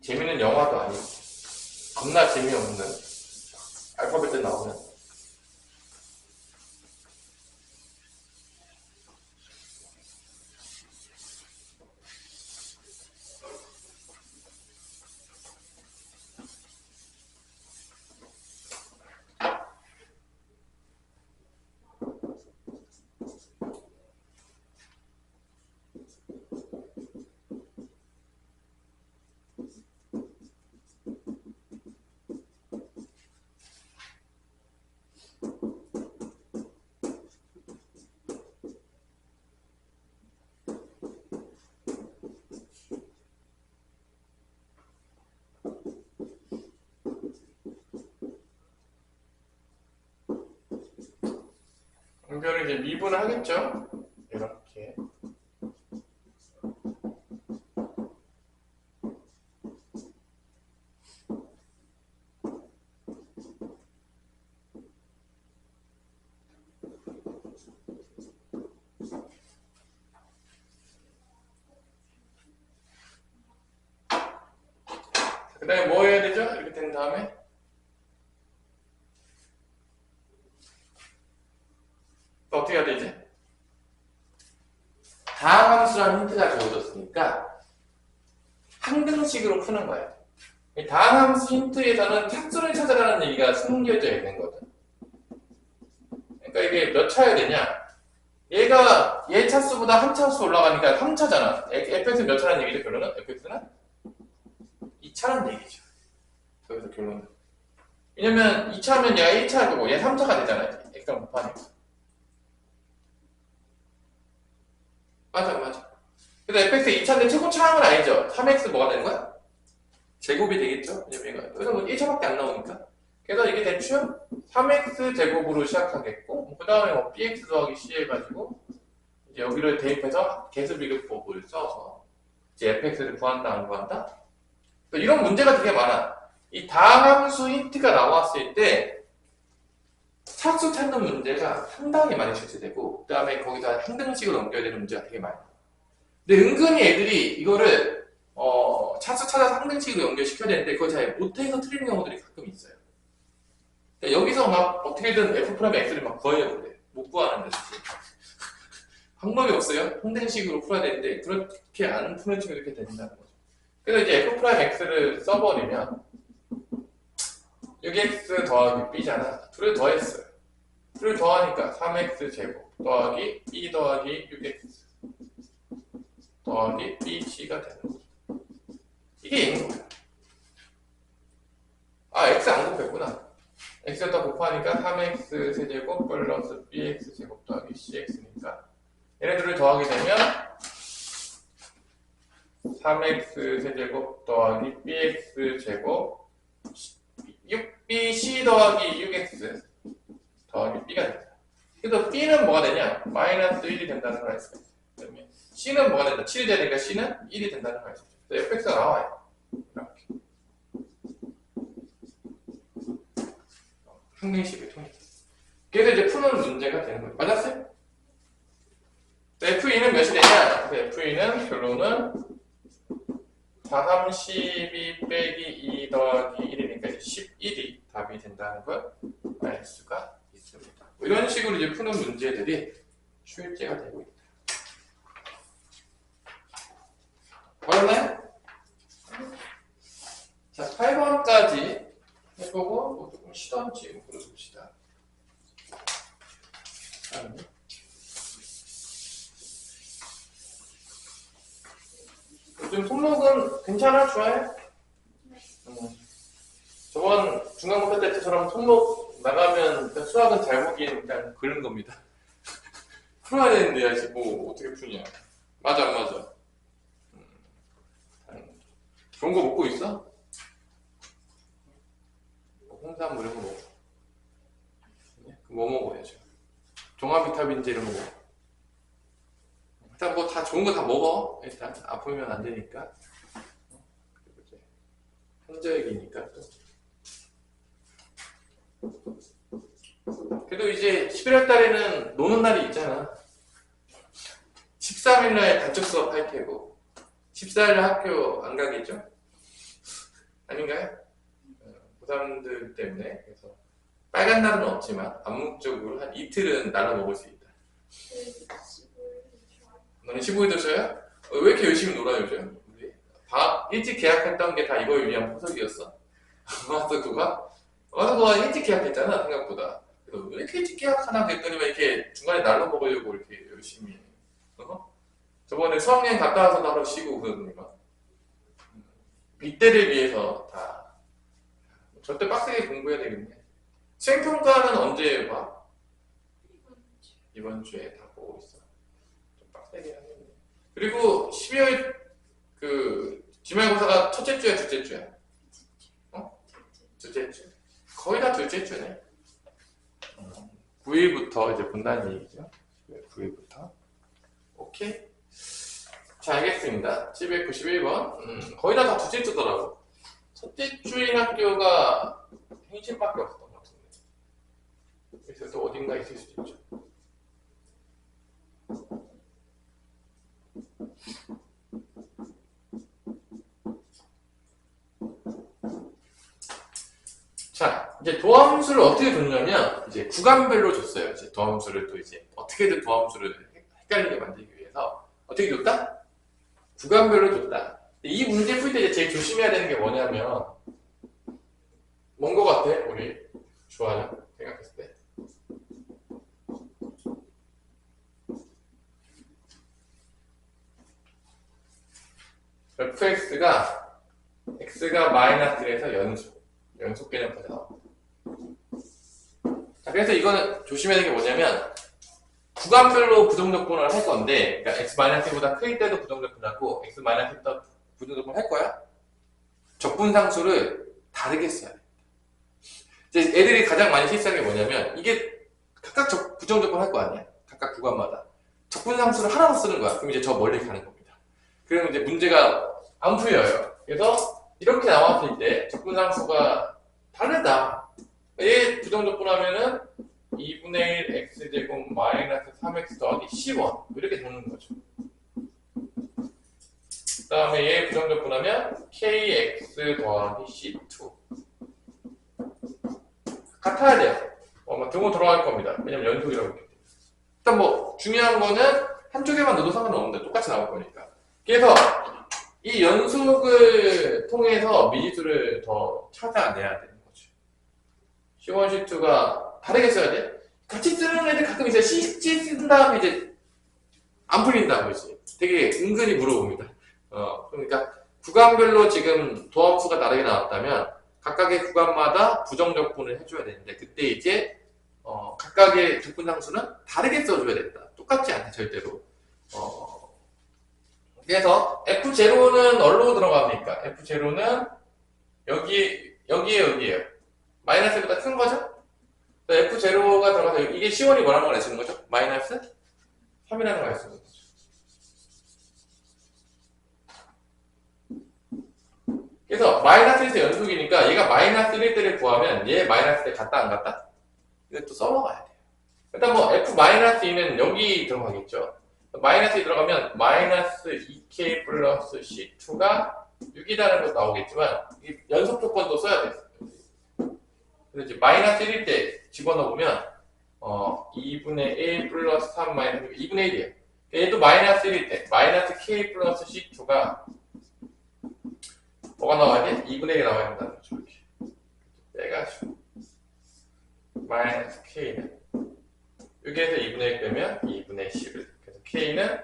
재밌는 영화도 아니고, 겁나 재미없는 알파벳들 나오면. 변별을 이제 미분을 하겠죠? 이렇게. 그 다음에 뭐 해야 되죠? 이렇게 된 다음에 또 어떻게 해야 되지? 다항함수라는 힌트가 주어졌으니까 항등식으로 푸는 거예요. 이 다항함수 힌트에서는 차수를 찾아라는 얘기가 숨겨져 있는 거죠. 그러니까 이게 몇 차야 되냐? 얘가 얘 차수보다 한 차수 올라가니까 3차잖아. fx는 몇 차라는 얘기죠, 결론은? fx는 2차라는 얘기죠. 여기서 결론은. 왜냐면 2차면 얘가 1차일 거고 얘 3차가 되잖아요. x랑 곱하니까. 맞아. 그래서 fx 2차인데 최고차항은 아니죠. 3x 뭐가 되는 거야? 제곱이 되겠죠? 왜냐면 여기서 뭐 1차밖에 안 나오니까. 그래서 이게 대충 3x 제곱으로 시작하겠고, 그 다음에 뭐 bx 더하기 c 해가지고, 이제 여기를 대입해서 개수비교법을 써서, 이제 fx를 구한다, 안 구한다? 이런 문제가 되게 많아. 이 다항함수 힌트가 나왔을 때, 차수 찾는 문제가 상당히 많이 출제되고, 그 다음에 거기다 항등식으로 넘겨야 되는 문제가 되게 많아. 근데 은근히 애들이 이거를, 차수 찾아서 항등식으로 연결시켜야 되는데, 그걸 잘 못해서 틀리는 경우들이 가끔 있어요. 여기서 막 어떻게든 f'(x를 막 구하려고 그래. 못 구하는데 사실. 방법이 없어요. 항등식으로 풀어야 되는데 그렇게 안 푸는 친구 이렇게 된다는 거죠. 그래서 이제 f'(x를 써버리면 6x 더하기 b잖아. 둘을 더했어요. 둘을 더하니까 3x 제곱 더하기 b 더하기 6x 더하기 bc가 되는 거죠. 이게 있는 거야. 아, x 안 곱했구나. x에다 곱하니까 3x 세제곱 플러스 bx 제곱 더하기 cx니까 얘네들을 더하게 되면 3x 세제곱 더하기 bx 제곱 6bc 더하기 6x 더하기 b가 됩니다. 그래서 b는 뭐가 되냐? 마이너스 1이 된다는 걸 알 수 있어요. 그러면 c는 뭐가 된다? 7이 되니까 c는 1이 된다는 걸 알 수 있어요. 그래서 fx가 나와요. 이렇게. 항등식을 통해서. 그래서 이제 푸는 문제가 되는 거예요. 맞았어요? FE는 몇이 되냐? FE는 결론은 4, 3, 12 빼기 2 더하기 1이니까 11이 답이 된다는 걸 알 수가 있습니다. 이런 식으로 이제 푸는 문제들이 출제가 되고 있다. 어렵나요? 자, 8번까지 해보고 뭐 조금 쉬던지 물어봅시다. 요즘 손목은 괜찮아? 좋아해? 저번 중간고사 때처럼 손목 나가면 수학은 잘 보기엔 그냥 그런 겁니다. 풀어야 되는데 야지 뭐 어떻게 푸냐. 맞아 안 맞아? 좋은 거 먹고 있어? 홍삼 이런 거 먹어. 뭐 먹어야죠? 종합 비타민제 이런 거 먹어. 일단 뭐 다 좋은 거 다 먹어. 일단 아프면 안 되니까. 그리고 이제 현저액이니까 또. 그래도 이제 11월 달에는 노는 날이 있잖아. 13일 날 단축 수업 할 테고 14일 날 학교 안 가겠죠? 아닌가요? 고3들 때문에. 그래서 빨간 날은 없지만 암묵적으로 한 이틀은 날로 먹을 수 있다. 너는 15일도 쉬어요? 왜 이렇게 열심히 놀아 요즘? 우리 일찍 계약했던 게 다 이걸 위한 포석이었어? 와서구가 일찍 계약했잖아 생각보다. 그래서 왜 이렇게 일찍 계약하나 그랬더니 왜 이렇게 중간에 날로 먹으려고 이렇게 열심히 해? 저번에 수학여행 갔다 와서도 하루 쉬고 그러더니만 이때를 위해서 다 절대 빡세게 공부해야 되겠네. 수행평가는 언제 봐? 이번 주에 다 보고 있어. 좀 빡세게 하겠네. 그리고 12월 기말고사가 첫째 주야, 둘째 주야? 둘째 주. 거의 다 둘째 주네. 9위부터 이제 본다는 얘기죠. 9위부터. 오케이. 자, 알겠습니다. 791번. 거의 다 두째 주더라고. 첫째 주인 학교가 행신밖에 없었던 것 같은데. 그래서 또 어딘가 있을 수도 있죠. 자, 이제 도함수를 어떻게 줬냐면, 이제 구간별로 줬어요. 이제 도함수를 또 이제 어떻게든 도함수를 헷갈리게 만들기 위해서 어떻게 줬다? 구간별로 줬다. 이 문제 풀 때 이제 제일 조심해야 되는 게 뭐냐면, 뭔 거 같아? 우리 좋아요? 생각했을 때. x가 마이너스 1에서 연속 개념까지 나옵니다. 자, 그래서 이거는 조심해야 되는 게 뭐냐면, 구간별로 부정적분을 할 건데, 그러니까 x-1보다 크일 때도 부정적분하고, x-1보다 부정적분 할 거야? 적분상수를 다르게 써야 돼. 이제 애들이 가장 많이 실수하는 게 뭐냐면, 이게 각각 부정적분 할 거 아니야? 각각 구간마다. 적분상수를 하나로 쓰는 거야. 그럼 이제 저 멀리 가는 겁니다. 그러면 이제 문제가 안 풀려요. 그래서 이렇게 나왔을 때 적분상수가 다르다. 얘 부정적분하면은 2분의 1 x제곱 마이너스 3x 더하기 c1 이렇게 되는 거죠. 그 다음에 얘 부정적분하면 kx 더하기 c2 같아야 돼요. 등호 들어갈 겁니다. 왜냐면 연속이라고 했기 때문에. 일단 뭐 중요한 거는 한쪽에만 넣어도 상관은 없는데 똑같이 나올 거니까. 그래서 이 연속을 통해서 미지수를 더 찾아내야 되는 거죠. C1, C2가 다르게 써야 돼. 같이 쓰는 애들 가끔 이제 CC 쓴 다음에 이제 안 풀린다고 이제 되게 은근히 물어봅니다. 그러니까 구간별로 지금 도함수가 다르게 나왔다면 각각의 구간마다 부정적분을 해줘야 되는데 그때 이제 각각의 적분상수는 다르게 써줘야 된다. 똑같지 않다 절대로. 그래서 F0는 어디로 들어갑니까? F0는 여기에요. 마이너스보다 큰 거죠? F0가 들어가서 이게 C1이 뭐라는 걸 알수있는 거죠? 마이너스 3이라는 걸 알수있는 거죠. 그래서 마이너스 1에서 연속이니까 얘가 마이너스 1일 때를 구하면 얘 마이너스 때 같다 안 같다? 이것도 써먹어야 돼요. 일단 뭐 F-2는 여기 들어가겠죠. 마이너스 2 들어가면 마이너스 2k 플러스 c2가 6이라는 것도 나오겠지만 연속 조건도 써야 돼요. 그래서 이제 마이너스 1일 때 집어넣으면 2분의 1 플러스 3 마이너스 2분의 1이에요. 얘도 마이너스 1일 때 마이너스 k 플러스 c2가 뭐가 나와야 돼? 2분의 1이 나와야 된다는 거죠. 이렇게 빼가지고 마이너스 k는 여기에서 2분의 1 빼면 2분의 11 그래서 k는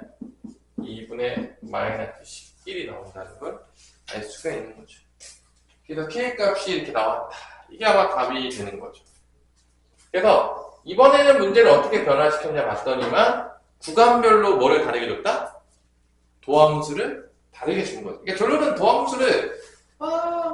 2분의 마이너스 11이 나온다는 걸 알 수가 있는 거죠. 그래서 k 값이 이렇게 나왔다. 이게 아마 답이 되는 거죠. 그래서 이번에는 문제를 어떻게 변화시켰냐 봤더니만 구간별로 뭐를 다르게 줬다? 도함수를 다르게 준 거죠. 그러니까 결론은 도함수를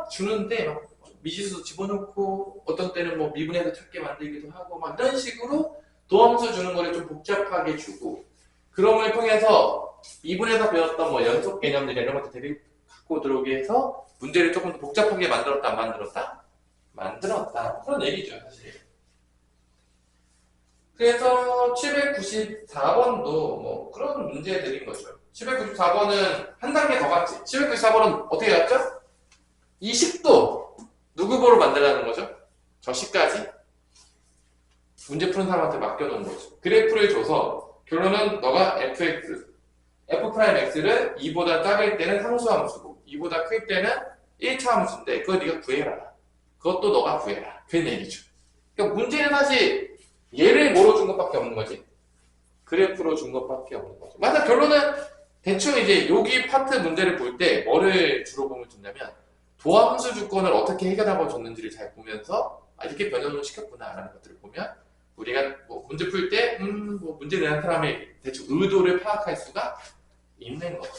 주는데 막 미지수 집어넣고 어떤 때는 뭐 미분해서 찾게 만들기도 하고 막 이런 식으로 도함수 주는 거를 좀 복잡하게 주고 그럼을 통해서 미분해서 배웠던 뭐 연속 개념들 이런 것들 되게 갖고 들어오게 해서 문제를 조금 더 복잡하게 만들었다 안 만들었다? 만들었다. 그런 얘기죠 사실. 그래서 794번도 뭐 그런 문제들인 거죠. 794번은 한 단계 더 갔지. 794번은 어떻게 갔죠? 이 식도 누구 보러 만들라는 거죠? 저 식까지 문제 푸는 사람한테 맡겨놓은 거죠. 그래프를 줘서 결론은 너가 f'x를 2보다 작을 때는 상수함수고 2보다 클 때는 1차 함수인데 그거 네가 구해라. 그것도 너가 구해라. 그 얘기죠. 그러니까 문제는 사실 얘를 뭐로 준 것밖에 없는 거지. 그래프로 준 것밖에 없는 거죠. 맞아. 결론은 대충 이제 여기 파트 문제를 볼 때 뭐를 주로 보면 좋냐면 도함수 주권을 어떻게 해결하고 줬는지를 잘 보면서 이렇게 변형을 시켰구나 라는 것들을 보면 우리가 뭐 문제 풀 때 뭐 문제 내는 사람의 대충 의도를 파악할 수가 있는 거죠.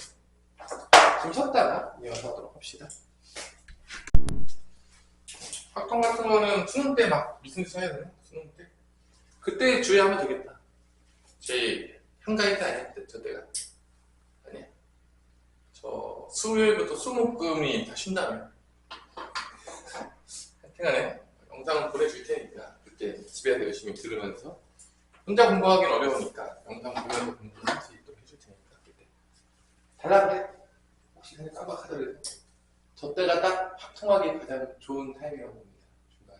좀 쉬었다가 이어서 하도록 합시다. 학통 같은 거는 수능 때 막 미슨 써야 되나? 수능 때? 그때 주의하면 되겠다. 제 한가위가 아니야, 저 때가. 아니야. 저 수요일부터 수목금이 다 쉰다며. 하여튼간에 영상은 보내줄 테니까 그때 집에서 열심히 들으면서 혼자 공부하기는 어려우니까 영상 보면서 공부할 수 있도록 해줄 테니까 그때 달라 그래. 혹시 그냥 깜빡하더라도 저 때가 딱 확통하기 가장 좋은 타임이라고 봅니다. 중간에.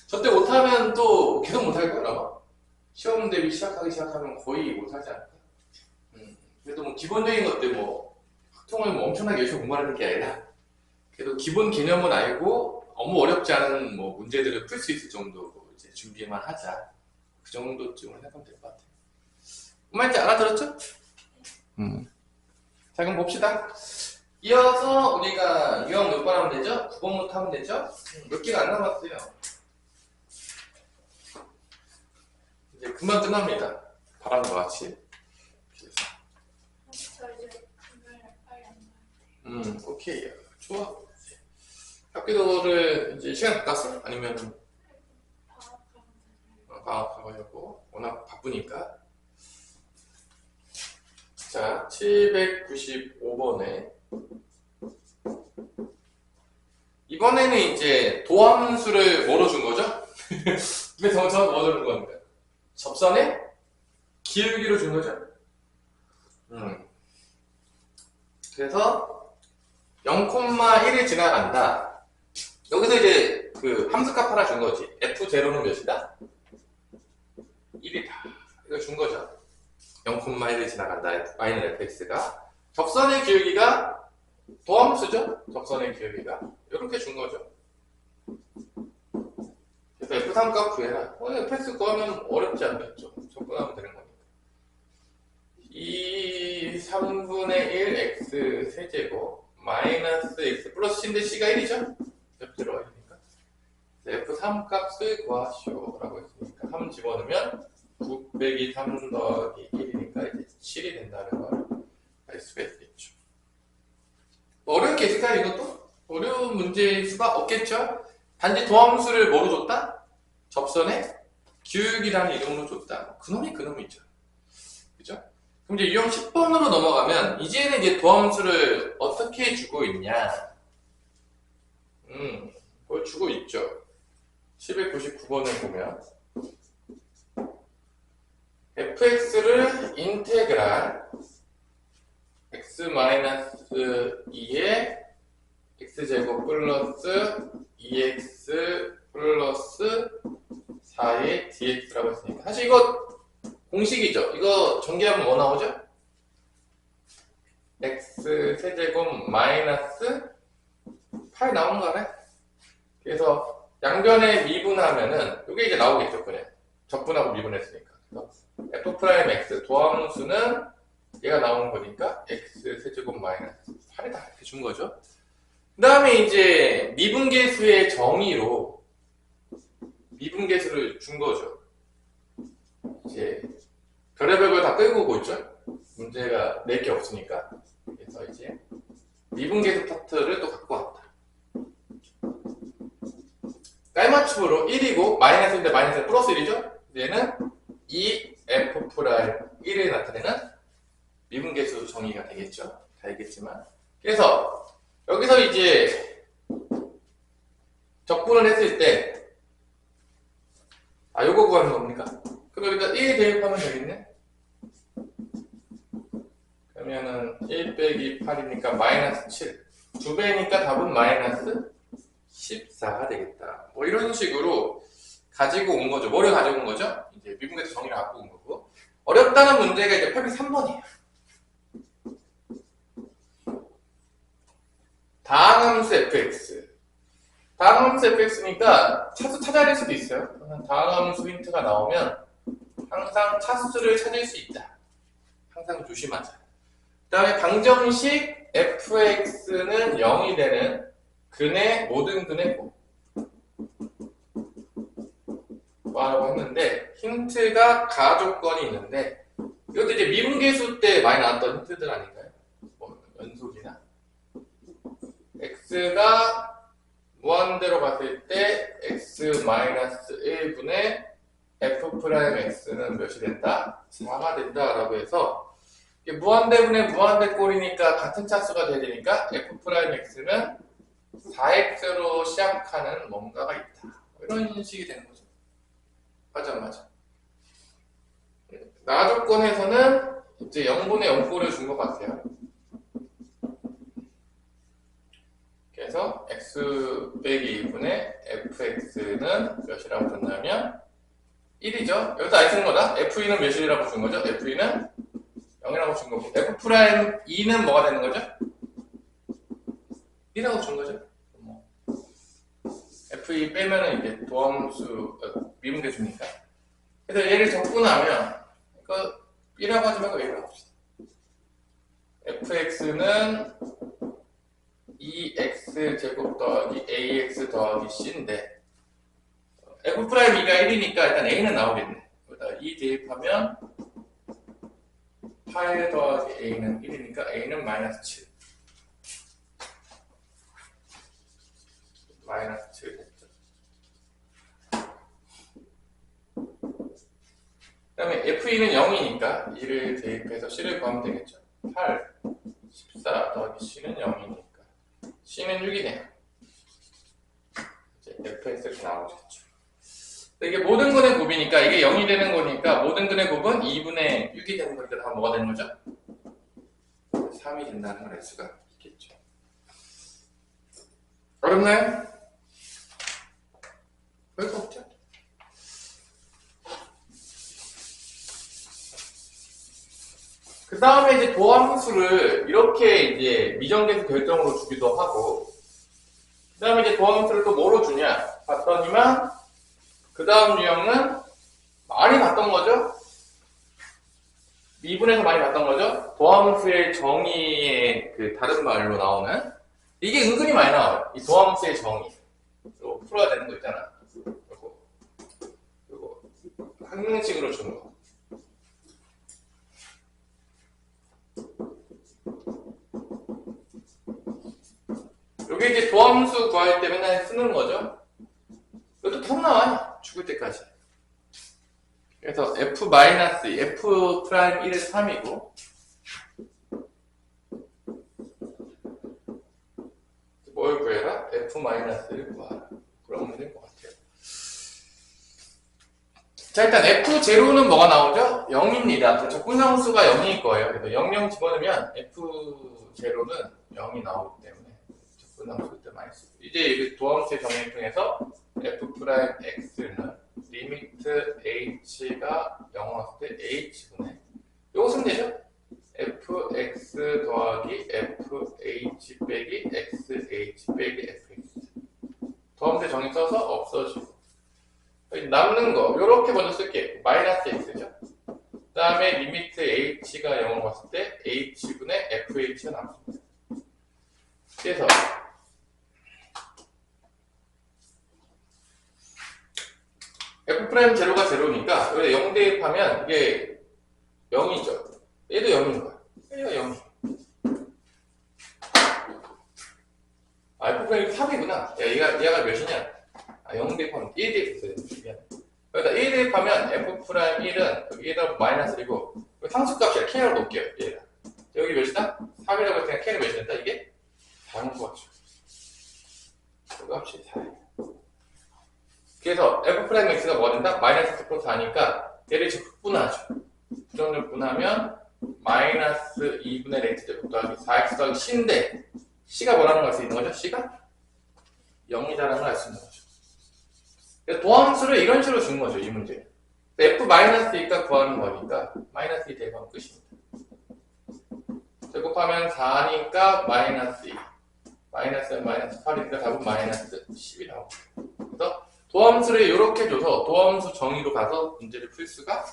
저 때 못하면 또 계속 못할 거야 아마. 시험 대비 시작하면 거의 못하지 않을까? 그래도 뭐 기본적인 것들 뭐 확통을 뭐 엄청나게 열심히 공부하는 게 아니라 그래도 기본 개념은 알고 너무 어렵지 않은 뭐 문제들을 풀 수 있을 정도로 이제 준비만 하자. 그 정도쯤으로 생각하면 될 것 같아요. 무슨 말인지 알아들었죠? 자 그럼 봅시다. 이어서 우리가 유형 몇 번 하면 되죠? 9번부터 하면 되죠? 몇 개가 안 남았어요. 이제 금방 끝납니다. 바람과 같이. 저 이제 금요일 빨리 안 나요. 오케이. 좋아. 학교도를 이제 시간 바꿨어? 아니면 방학하고 워낙 바쁘니까. 자, 795번에 이번에는 이제 도함수를 뭐로 준 거죠? 왜 정확히 뭐로 준 겁니까? 접선의 기울기로 준 거죠? 그래서 0,1을 지나간다. 여기서 이제 그 함수값 하나 준 거지. F0는 몇이다? 1이다. 이거 준 거죠. 0,1을 지나간다. y는 fx가. 접선의 기울기가 도함수죠? 접선의 기울기가. 이렇게 준 거죠. 그래서 F3 값 구해라. fx 구하면 어렵지 않겠죠. 접근하면 되는 거니까. 2, 3분의 1 x 세제곱 마이너스 x 플러스 c인데 c가 1이죠? F 들어가 있으니까. F3 값을 구하시오 라고 했으니까 3 집어넣으면 9 빼기 3 더하기 1이니까 이제 7이 된다는 걸 알 수가 있겠죠. 어려운 게 있을까요, 이것도? 어려운 문제일 수가 없겠죠? 단지 도함수를 뭐로 줬다? 접선의 기울기라는 이름으로 줬다. 그놈이죠. 그죠? 그럼 이제 유형 10번으로 넘어가면, 이제는 이제 도함수를 어떻게 주고 있냐? 그걸 주고 있죠. 799번을 보면, fx를 인테그랄 x-2의 x제곱 플러스 2x 플러스 4의 dx라고 했으니까 사실 이거 공식이죠. 이거 전개하면 뭐 나오죠? x 세제곱 마이너스 8 나오는 거 알아요? 그래서 양변에 미분하면은 이게 이제 나오겠죠. 그냥 적분하고 미분했으니까. f'x 도함수는 얘가 나오는 거니까 x 세제곱 마이너스 8이다 이렇게 준 거죠. 그 다음에 이제 미분계수의 정의로 미분계수를 준 거죠. 이제 별의별 걸 다 끌고 오고 있죠. 문제가 낼 게 없으니까. 그래서 이제 미분계수 파트를 또 갖고 왔다. 깔맞춤으로 1이고 마이너스인데 마이너스 플러스 1이죠. 얘는 이 f 프라임 1을 나타내는 미분계수 정의가 되겠죠. 다 알겠지만. 그래서 여기서 이제 적분을 했을 때 요거 구하는 겁니까? 그럼 여기다 1 대입하면 되겠네? 그러면은 1 빼기 8이니까 마이너스 7. 2배니까 답은 마이너스 14가 되겠다. 뭐 이런 식으로 가지고 온 거죠. 뭐를 가지고 온 거죠? 이제 미분계수 정의를 갖고 온 거고. 어렵다는 문제가 이제 803번이에요. 다항함수 fx. 다항함수 fx니까 차수 찾아야 될 수도 있어요. 다항함수 힌트가 나오면 항상 차수를 찾을 수 있다. 항상 조심하자. 그 다음에 방정식 fx는 0이 되는 근의 모든 근의 뭐라고 했는데 힌트가 가조건이 있는데 이것도 이제 미분계수 때 많이 나왔던 힌트들 아닌가요? 뭐 연속이나 x가 무한대로 갔을 때 x-1분의 f'x는 몇이 된다? 4가 된다라고 해서 이게 무한대분의 무한대꼴이니까 같은 차수가 돼야 되니까 f'x는 4x로 시작하는 뭔가가 있다. 이런 식이 되는 거죠. 맞아. 나 조건에서는 이제 0분의 0꼴을 준 것 같아요. 그래서 x 빼기 2분의 fx는 몇이라고 줬냐면 1이죠. 여기서 아예 쓰는 거다. F2는 몇이라고 준 거죠? F2는 0이라고 준 거고 F'2는 뭐가 되는 거죠? 1이라고 준 거죠? F2 빼면은 이제 도함수 미분계 주니까. 그래서 얘를 적고 나면 이거 1이라고 하지 말고 1이라고 합시다. fx는 2x 제곱 더하기 ax 더하기 c인데 F'E가 1이니까 일단 A는 나오겠네. 여기다 2 대입하면 8 더하기 A는 1이니까 A는 마이너스 7. 마이너스 7 됐죠. 그 다음에 F2는 0이니까 2를 대입해서 C를 구하면 되겠죠. 8, 14 더하기 C는 0이니까 C는 6이네요. 이제 Fx 이렇게 나오겠죠. 이게 모든 근의 곱이니까 이게 0이 되는 거니까 모든 근의 곱은 2분의 6이 되는 거니까 다 뭐가 되는 거죠? 3이 된다는 걸 알 수가 있겠죠. 어렵나요? 별거 없죠? 그 다음에 이제 도함수를 이렇게 이제 미정계수 결정으로 주기도 하고 그 다음에 이제 도함수를 또 뭐로 주냐 봤더니만 그 다음 유형은 많이 봤던 거죠? 미분에서 많이 봤던 거죠? 도함수의 정의의 그 다른 말로 나오는 이게 은근히 많이 나와요. 이 도함수의 정의. 이거 풀어야 되는 거 있잖아. 이거 항공식으로 주는 거. 이게 이제 도함수 구할 때 맨날 쓰는 거죠? 이것도 계속 나와요. 죽을 때까지. 그래서 f-2, f'1은 3이고 뭘 구해라? f-를 구하라. 그러면 될 것 같아요. 자, 일단 f0는 뭐가 나오죠? 0입니다. 적분상수가 0일 거예요. 그래서 00 집어넣으면 f0는 0이 나오기 때문에 적분상수 때 많이 쓰고 이제 도함수의 정의를 통해서 f'x는 리미트 h가 0 왔을 때 h분의 요거 쓰면 되죠? fx 더하기 fh 빼기 xh 빼기 fx 도함수의 정의 써서 없어지고 남는 거 요렇게 먼저 쓸게요. 마이너스 x죠? 그 다음에 리미트 h가 0으로 갔을 때 h분의 fh가 남습니다. 그래서 F'0가 0니까 여기다 0 대입하면 이게 0이죠. 얘도 0인 거야. 얘가 0. 아, F'1이 3이구나. 얘가 몇이냐? 아, 0 대입하면 1 대입했어야 돼. 여기다 1 대입하면 F'1은 여기에다 마이너스이고 상수값이야. K로 놓을게요. 얘가. 여기 몇이다? 3이라고 했으니까 K는 몇이 된다? 이게 4인 것 같죠. 그 값이 4예요. 그래서 f'x가 뭐가 된다? 마이너스 4니까 얘를 적분하죠. 부정적분하면 마이너스 2분의 x 제곱 더하기 4x 더하기 c인데 c가 뭐라는 걸 알 수 있는 거죠? c가 0이라는 걸 알 수 있는 거죠. 그래서 도함수를 이런 식으로 준 거죠. 이 문제. f-2가 구하는 거니까 마이너스 2 대입하면 끝입니다. 제곱하면 4니까 마이너스 2 마이너스 8이니까 답은 마이너스 10이 나오고 그래서 도함수를 이렇게 줘서 도함수 정의로 가서 문제를 풀 수가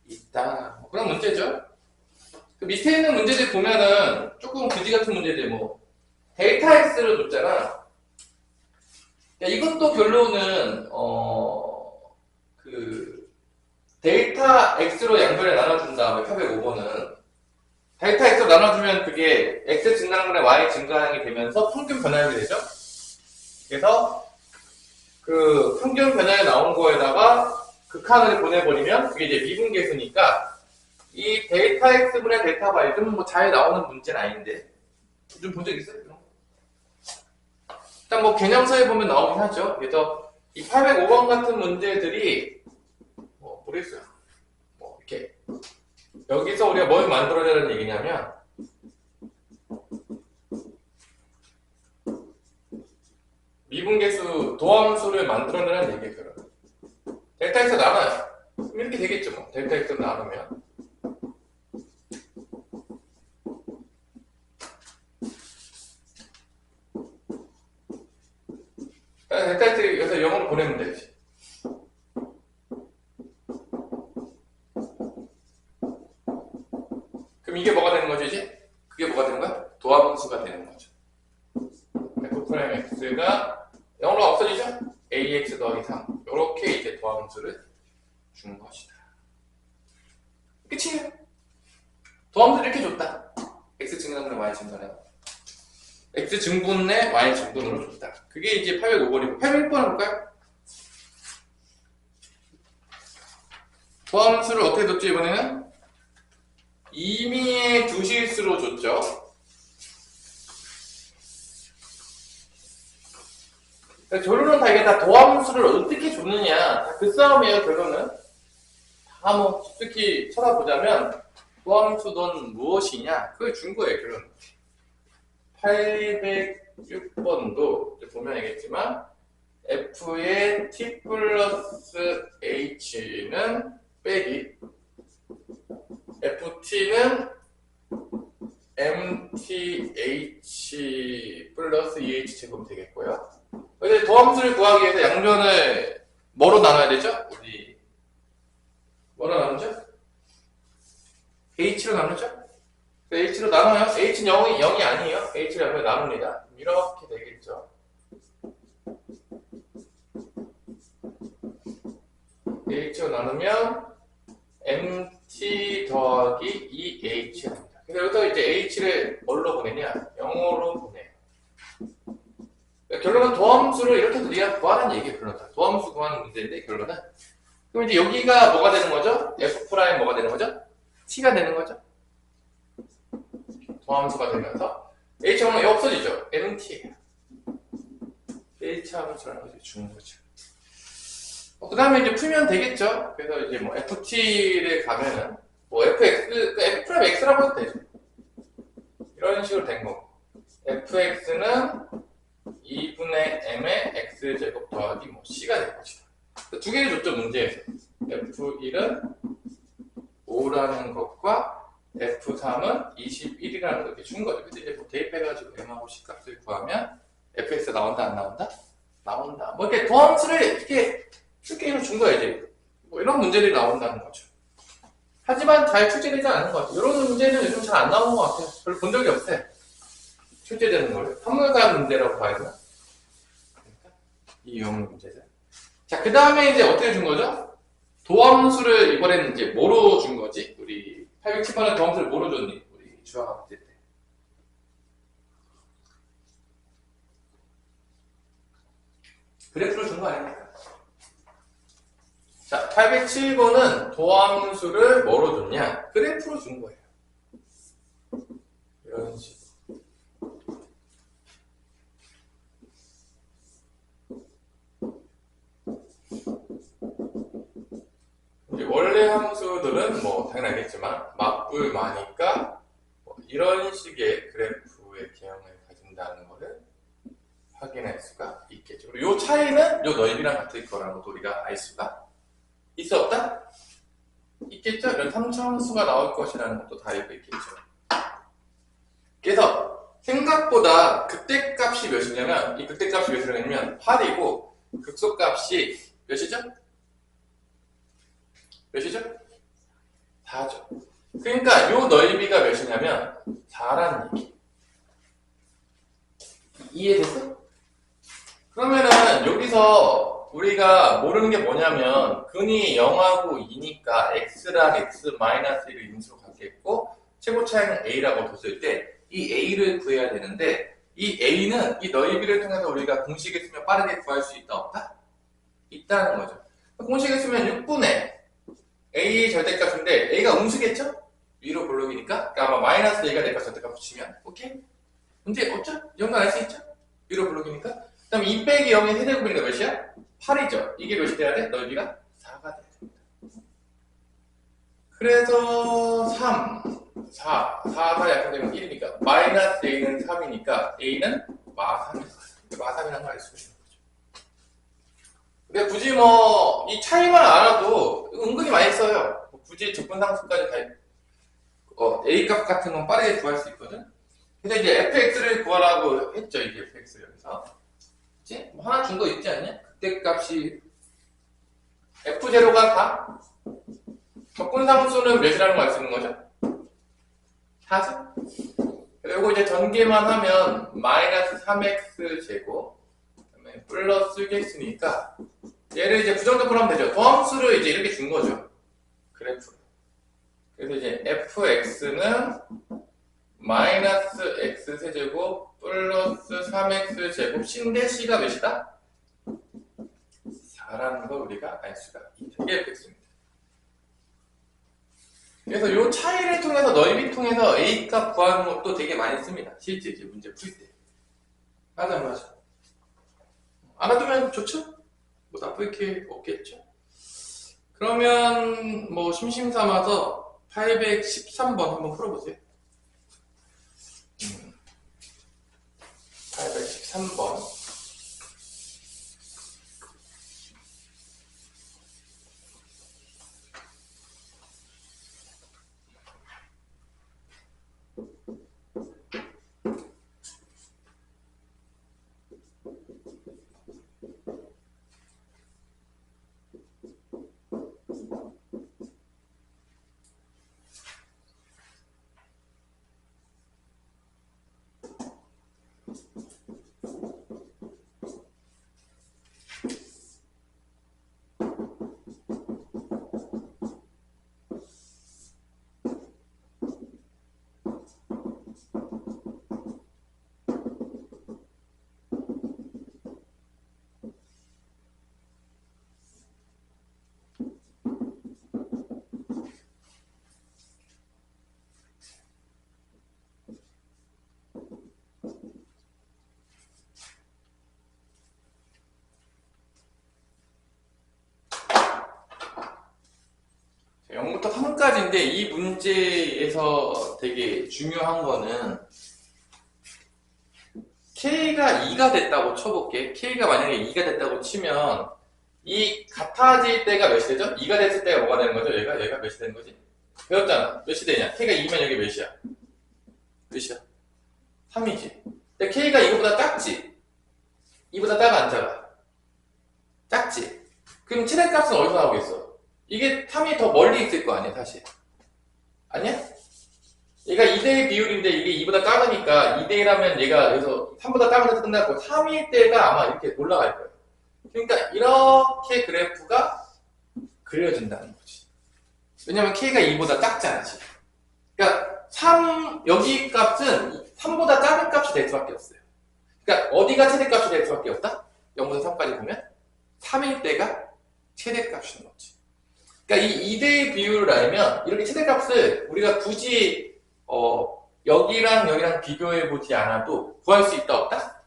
있다. 그런 문제죠. 그 밑에 있는 문제들 보면은 조금 그지 같은 문제들 데이터 x를 줬잖아. 이것도 결론은 데이터 x로 양변에 나눠준다. 805번은 데이터 x로 나눠주면 그게 x 증가하는 y 증가하게 되면서 평균 변화하게 되죠. 그래서 그 평균 변화에 나온 거에다가 극한을 보내버리면 그게 이제 미분계수니까 이 데이터 x분의 데이터 y 좀 뭐 잘 나오는 문제는 아닌데 좀 본 적 있어요? 일단 뭐 개념서에 보면 나오긴 하죠. 그래서 이 805번 같은 문제들이 뭐 모르겠어요. 뭐 이렇게 여기서 우리가 뭘 만들어내는 얘기냐면 미분계수 도함수를 만들어내는 얘기예요. 델타 x 나눠요. 그럼 이렇게 되겠죠. 뭐. 델타 x 나누면 델타 x 여기서 0으로 보내면 되지. 그럼 이게 뭐가 되는 거죠 이제? 그게 뭐가 되는 거야? 도함수가 되는 거죠. f'x가 0으로 없어지죠? ax 더하기 3 이렇게 이제 도함수를 준 것이다. 끝이에요. 도함수를 이렇게 줬다. x 증분의 y 증분에 x 증분의 y 증분으로 줬다. 그게 이제 805번이고 806번 해볼까요? 도함수를 어떻게 줬죠 이번에는? 임의의 두 실수로 줬죠. 결론은 다 이게 다 도함수를 어떻게 줬느냐 다 그 싸움이에요. 결론은 다 뭐 특히 쳐다보자면 도함수는 무엇이냐 그걸 준 거예요. 결론 806번도 보면 알겠지만 f의 t 플러스 h는 빼기 ft는 mth 플러스 eh 제곱이 되겠고요. 이제 도함수를 구하기 위해서 양변을 뭐로 나눠야 되죠? 우리 뭐로 나누죠? h로 나누죠? h로 나눠요. h는 0이 아니에요. h를 양변에 나눕니다. 이렇게 되겠죠. h로 나누면 mt 더하기 2h 합니다. 그래서 여기서 이제 h를 뭘로 보내냐? 0으로 보내요. 결론은 도함수를 이렇게 우리가 구하라는 얘기예요. 결론은 도함수 구하는 문제인데 결론은 그럼 이제 여기가 뭐가 되는 거죠? f 프라임 뭐가 되는 거죠? t가 되는 거죠? 도함수가 되면서 h 함수는 없어지죠? mt예요. h 함수라는 것을 주는 거죠. 그 다음에 이제 풀면 되겠죠? 그래서 이제 뭐 ft를 가면은 뭐 fx, f 프라임 x라고 해도 되죠. 이런 식으로 된 거고 fx는 2분의 m의 x제곱 더하기 뭐 c가 될 것이다. 두 개를 줬죠 문제에서. f1은 5라는 것과 f3은 21이라는 걸 이렇게 준 거죠. 그래서 이제 뭐 대입해가지고 m하고 c 값을 구하면 fx 나온다 안 나온다? 나온다. 뭐 이렇게 도함수를 이렇게 쉽게 준 거예요 이제. 뭐 이런 문제들이 나온다는 거죠. 하지만 잘 출제되지 않는 것 같아요. 이런 문제는 요즘 잘 안 나오는 것 같아요. 별로 본 적이 없어요. 출제되는 거를. 판물관 문제라고 봐야 되나? 이 유형 문제들. 자, 그 다음에 이제 어떻게 준 거죠? 도함수를 이번에는 이제 뭐로 준 거지? 우리 807번에 도함수를 뭐로 줬니? 우리 주화가 문제 때. 그래프로 준 거 아닙니까? 자, 807번은 도함수를 뭐로 줬냐? 그래프로 준 거예요. 이런 식으로. 원래 함수들은 뭐 당연히 알겠지만 맞불 마니까 뭐 이런 식의 그래프의 개형을 가진다는 것을 확인할 수가 있겠죠. 그리고 이 차이는 이 넓이랑 같을 거라는 것도 우리가 알 수가 있어 없다? 있겠죠? 이런 3차함수가 나올 것이라는 것도 다 알고 있겠죠. 그래서 생각보다 극대값이 몇이냐면 이 극대값이 몇이냐면 8이고 극소값이 몇이죠? 몇이죠? 4죠. 그러니까 요 넓이가 몇이냐면 4라는 얘기. 이해됐어? 그러면은 여기서 우리가 모르는 게 뭐냐면 근이 0하고 2니까 x랑 x-1을 인수로 갖겠고 최고 차이는 a라고 뒀을 때 이 a를 구해야 되는데 이 a는 이 넓이를 통해서 우리가 공식을 쓰면 빠르게 구할 수 있다 없다? 있다는 거죠. 공식을 쓰면 6분의 A의 절대값인데 A가 음수겠죠? 위로 볼록이니까 그러니까 아마 마이너스 A가 될까 절대값 붙이면 오케이? 문제 없죠? 이 정도 알 수 있죠? 위로 볼록이니까 그 다음에 2 빼기 0의 세제곱이니까 몇이야? 8이죠? 이게 몇이 돼야 돼? 넓이가 4가 돼야 됩니다. 그래서 3, 4, 4가 약분되면 1이니까 마이너스 A는 3이니까 A는 마3이라고 마3이라는 걸 알 수 있는 거죠. 근데 굳이 뭐 이 차이만 알아도 은근히 많이 써요. 굳이 적분상수까지 A값 같은 건 빠르게 구할 수 있거든. 그래서 이제 fx를 구하라고 했죠. 이게 fx를 여기서 이제 뭐 하나 준 거 있지 않냐? 그때 값이 f0가 다 적분상수는 몇이라는 걸 알 수 있는 거죠? 4죠? 그리고 이제 전개만 하면 마이너스 3x 제곱 그다음에 플러스 6x니까 얘를 이제 부정적으로 하면 되죠. 더함수를 이제 이렇게 준 거죠. 그래프. 그래서 이제 fx는 마이너스 x 세제곱 플러스 3x 제곱 신대 c가 몇이다? 4라는 걸 우리가 알 수가 있다. 이게 fx입니다. 그래서 이 차이를 통해서 넓이 통해서 A 값 구하는 것도 되게 많이 씁니다. 실제 이제 문제 풀 때. 맞아. 알아두면 좋죠? 뭐 나쁠 게 없겠죠? 그러면 뭐 심심삼아서 813번 한번 풀어보세요. 813번. 자, 0부터 3까지인데 이 문제에서 되게 중요한 거는 K가 2가 됐다고 쳐볼게. K가 만약에 2가 됐다고 치면 이 같아질 때가 몇이 되죠? 2가 됐을 때가 뭐가 되는 거죠? 얘가 몇이 되는 거지? 배웠잖아. 몇이 되냐? K가 2면 여기 몇이야? 몇이야? 3이지. 근데 K가 이거보다 작지? 이보다 작아 안 작아? 작지? 그럼 최대값은 어디서 나오겠어? 이게 3이 더 멀리 있을 거 아니야 사실. 아니야? 얘가 2대1 비율인데 이게 2보다 작으니까 2대1하면 얘가 여기서 3보다 작은 데서 끝나고 3일 때가 아마 이렇게 올라갈 거예요. 그러니까 이렇게 그래프가 그려진다는 거지. 왜냐면 K가 2보다 작잖아 지금. 그러니까 여기 값은 3보다 작은 값이 될 수밖에 없어요. 그러니까 어디가 최대값이 될 수밖에 없다? 0부터 3까지 보면 3일 때가 최대값인 거지. 그러니까 이 2대1 비율을 알면 이렇게 최대값을 우리가 굳이 여기랑 비교해보지 않아도 구할 수 있다 없다?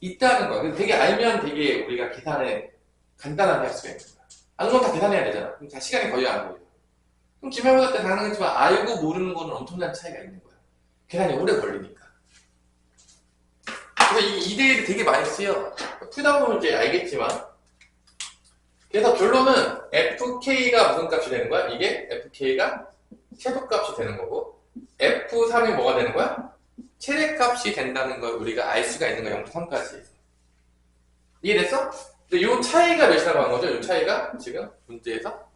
있다는 거야. 그래서 되게 알면 되게 우리가 계산을 간단하게 할 수가 있는 거야. 아는 건 다 계산해야 되잖아. 그럼 다 시간이 거의 안 걸려. 그럼 기말고사 때 가능하지만 알고 모르는 거는 엄청난 차이가 있는 거야. 계산이 오래 걸리니까. 그래서 이 2대1이 되게 많이 쓰여. 풀다 보면 이제 알겠지만. 그래서 결론은 FK가 무슨 값이 되는 거야? 이게 FK가 최소값이 되는 거고 F3이 뭐가 되는 거야? 최대값이 된다는 걸 우리가 알 수가 있는 거야. 0부터 3까지. 이해됐어? 근데 요 차이가 몇이라고 한 거죠? 요 차이가 지금 문제에서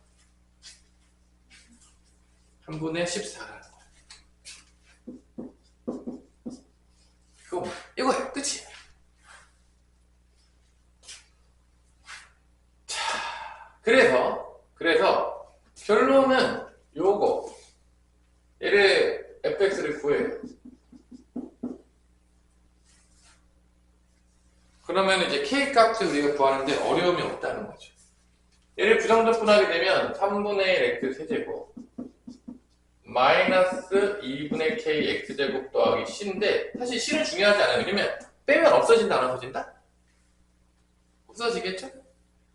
3분의 14라는 거야. 이거야. 끝이야. 그래서 결론은 요거 얘를 fx를 구해요. 그러면 이제 k 값을 우리가 구하는데 어려움이 없다는 거죠. 얘를 부정적분하게 되면 3분의 1 x 세제곱 마이너스 2분의 k x제곱 더하기 c인데 사실 c는 중요하지 않아요. 왜냐면 빼면 없어진다 안 없어진다? 없어지겠죠?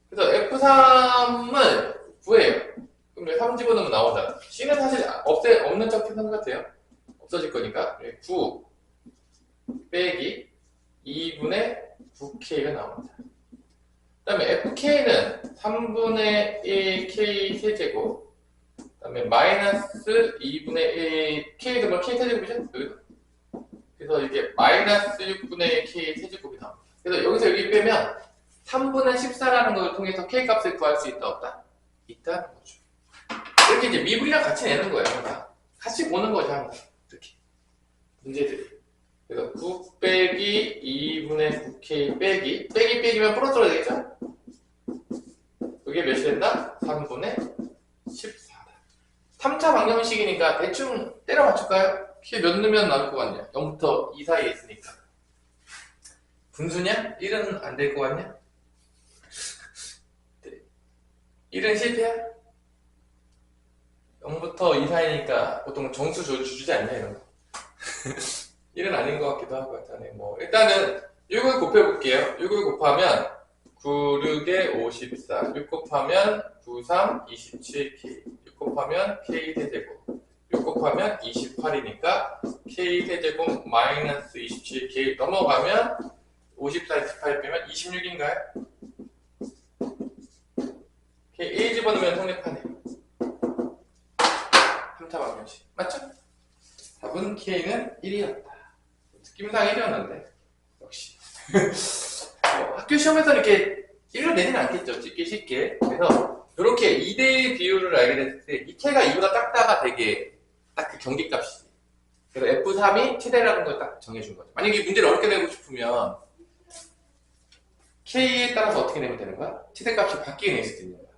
그래서 F3을 구해요. 그럼 3 집어넣으면 나오잖아. c는 사실 없는 척 계산 같아요. 없어질 거니까 9 빼기 2분의 9k가 나옵니다. 그 다음에 fk는 3분의 1 k 세제곱 그 다음에 마이너스 2분의 1 k도 뭐 k 세제곱이죠? 여기도. 그래서 이게 마이너스 6분의 1 k 세제곱이 나옵니다. 그래서 여기서 여기 빼면 3분의 14라는 걸 통해서 k 값을 구할 수 있다 없다? 있다는 거죠. 이렇게 이제 미분이랑 같이 내는 거예요. 항상. 같이 보는 거죠. 항상. 이렇게 문제들이. 그래서 9 빼기 2분의 9k 빼기면 플러스로 되겠죠? 그게 몇이 된다? 3분의 14다. 3차 방정식이니까 대충 때려 맞출까요? k 몇 넣으면 나올 것 같냐? 0부터 2 사이에 있으니까. 분수냐? 1은 안 될 것 같냐? 1은 실패야? 0부터 2 사이니까 보통 정수 주지 않냐 이런 거. 1은 아닌 것 같기도 하고 하여튼 뭐 일단은 6을 곱해볼게요. 6을 곱하면 9, 6에 54 6 곱하면 9, 3, 27k 6 곱하면 k 세제곱 6 곱하면 28이니까 k 세제곱 마이너스 27k 넘어가면 54, 28 빼면 26인가요? k 1 집어넣으면 성립하네요. 3차 방정식 맞죠? 답은 k는 1이었다. 느낌상 1이었는데 역시 학교 시험에서 이렇게 1을 내지는 않겠죠. 찍기 쉽게. 그래서 이렇게 2대1 비율을 알게 됐을 때 이 k가 2보다 작다가 되게 딱 그 경계값이지. 그래서 F3이 최대라는 걸 딱 정해준 거죠. 만약에 이 문제를 어렵게 내고 싶으면 k에 따라서 어떻게 내면 되는 거야? 최대값이 바뀌게 낼 수도 있는 거야.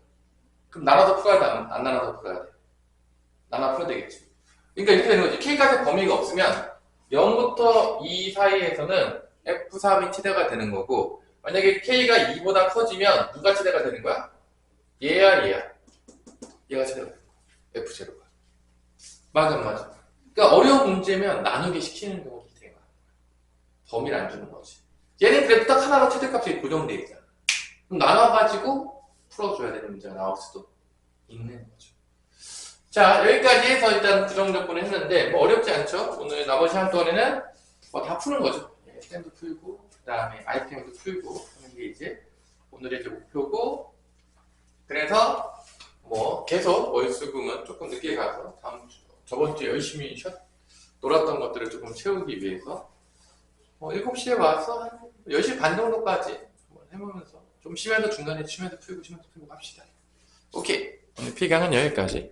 그럼 나눠서 풀어야 돼? 안 나눠서 풀어야 돼? 나눠 풀어야 되겠지. 그러니까 이렇게 되는 거지. k값의 범위가 없으면 0부터 2 사이에서는 F3이 최대가 되는 거고 만약에 k가 2보다 커지면 누가 최대가 되는 거야? 얘야 얘야. 얘가 최대가 되는 거야. F0가. 맞아. 그러니까 어려운 문제면 나누기 시키는 경우도 되게 많아. 범위를 안 주는 거지. 얘는 그래도 딱 하나로 최대값이 고정돼 있잖아. 그럼 나눠가지고 풀어줘야 되는 문제가 나올 수도 있는 거죠. 자, 여기까지 해서 일단 부정적분을 했는데 뭐 어렵지 않죠? 오늘 나머지 시간 동안에는 뭐 다 푸는 거죠. 시간도 풀고 그 다음에 아이템도 풀고 하는 게 이제 오늘의 이제 목표고 그래서 뭐 계속 월수금은 조금 늦게 가서 저번 주에 열심히 놀았던 것들을 조금 채우기 위해서 7시에 와서 한 10시 반 정도까지 해보면서 좀 쉬면서 중간에 쉬면서 풀고 합시다. 오케이. 오늘 피강은 여기까지.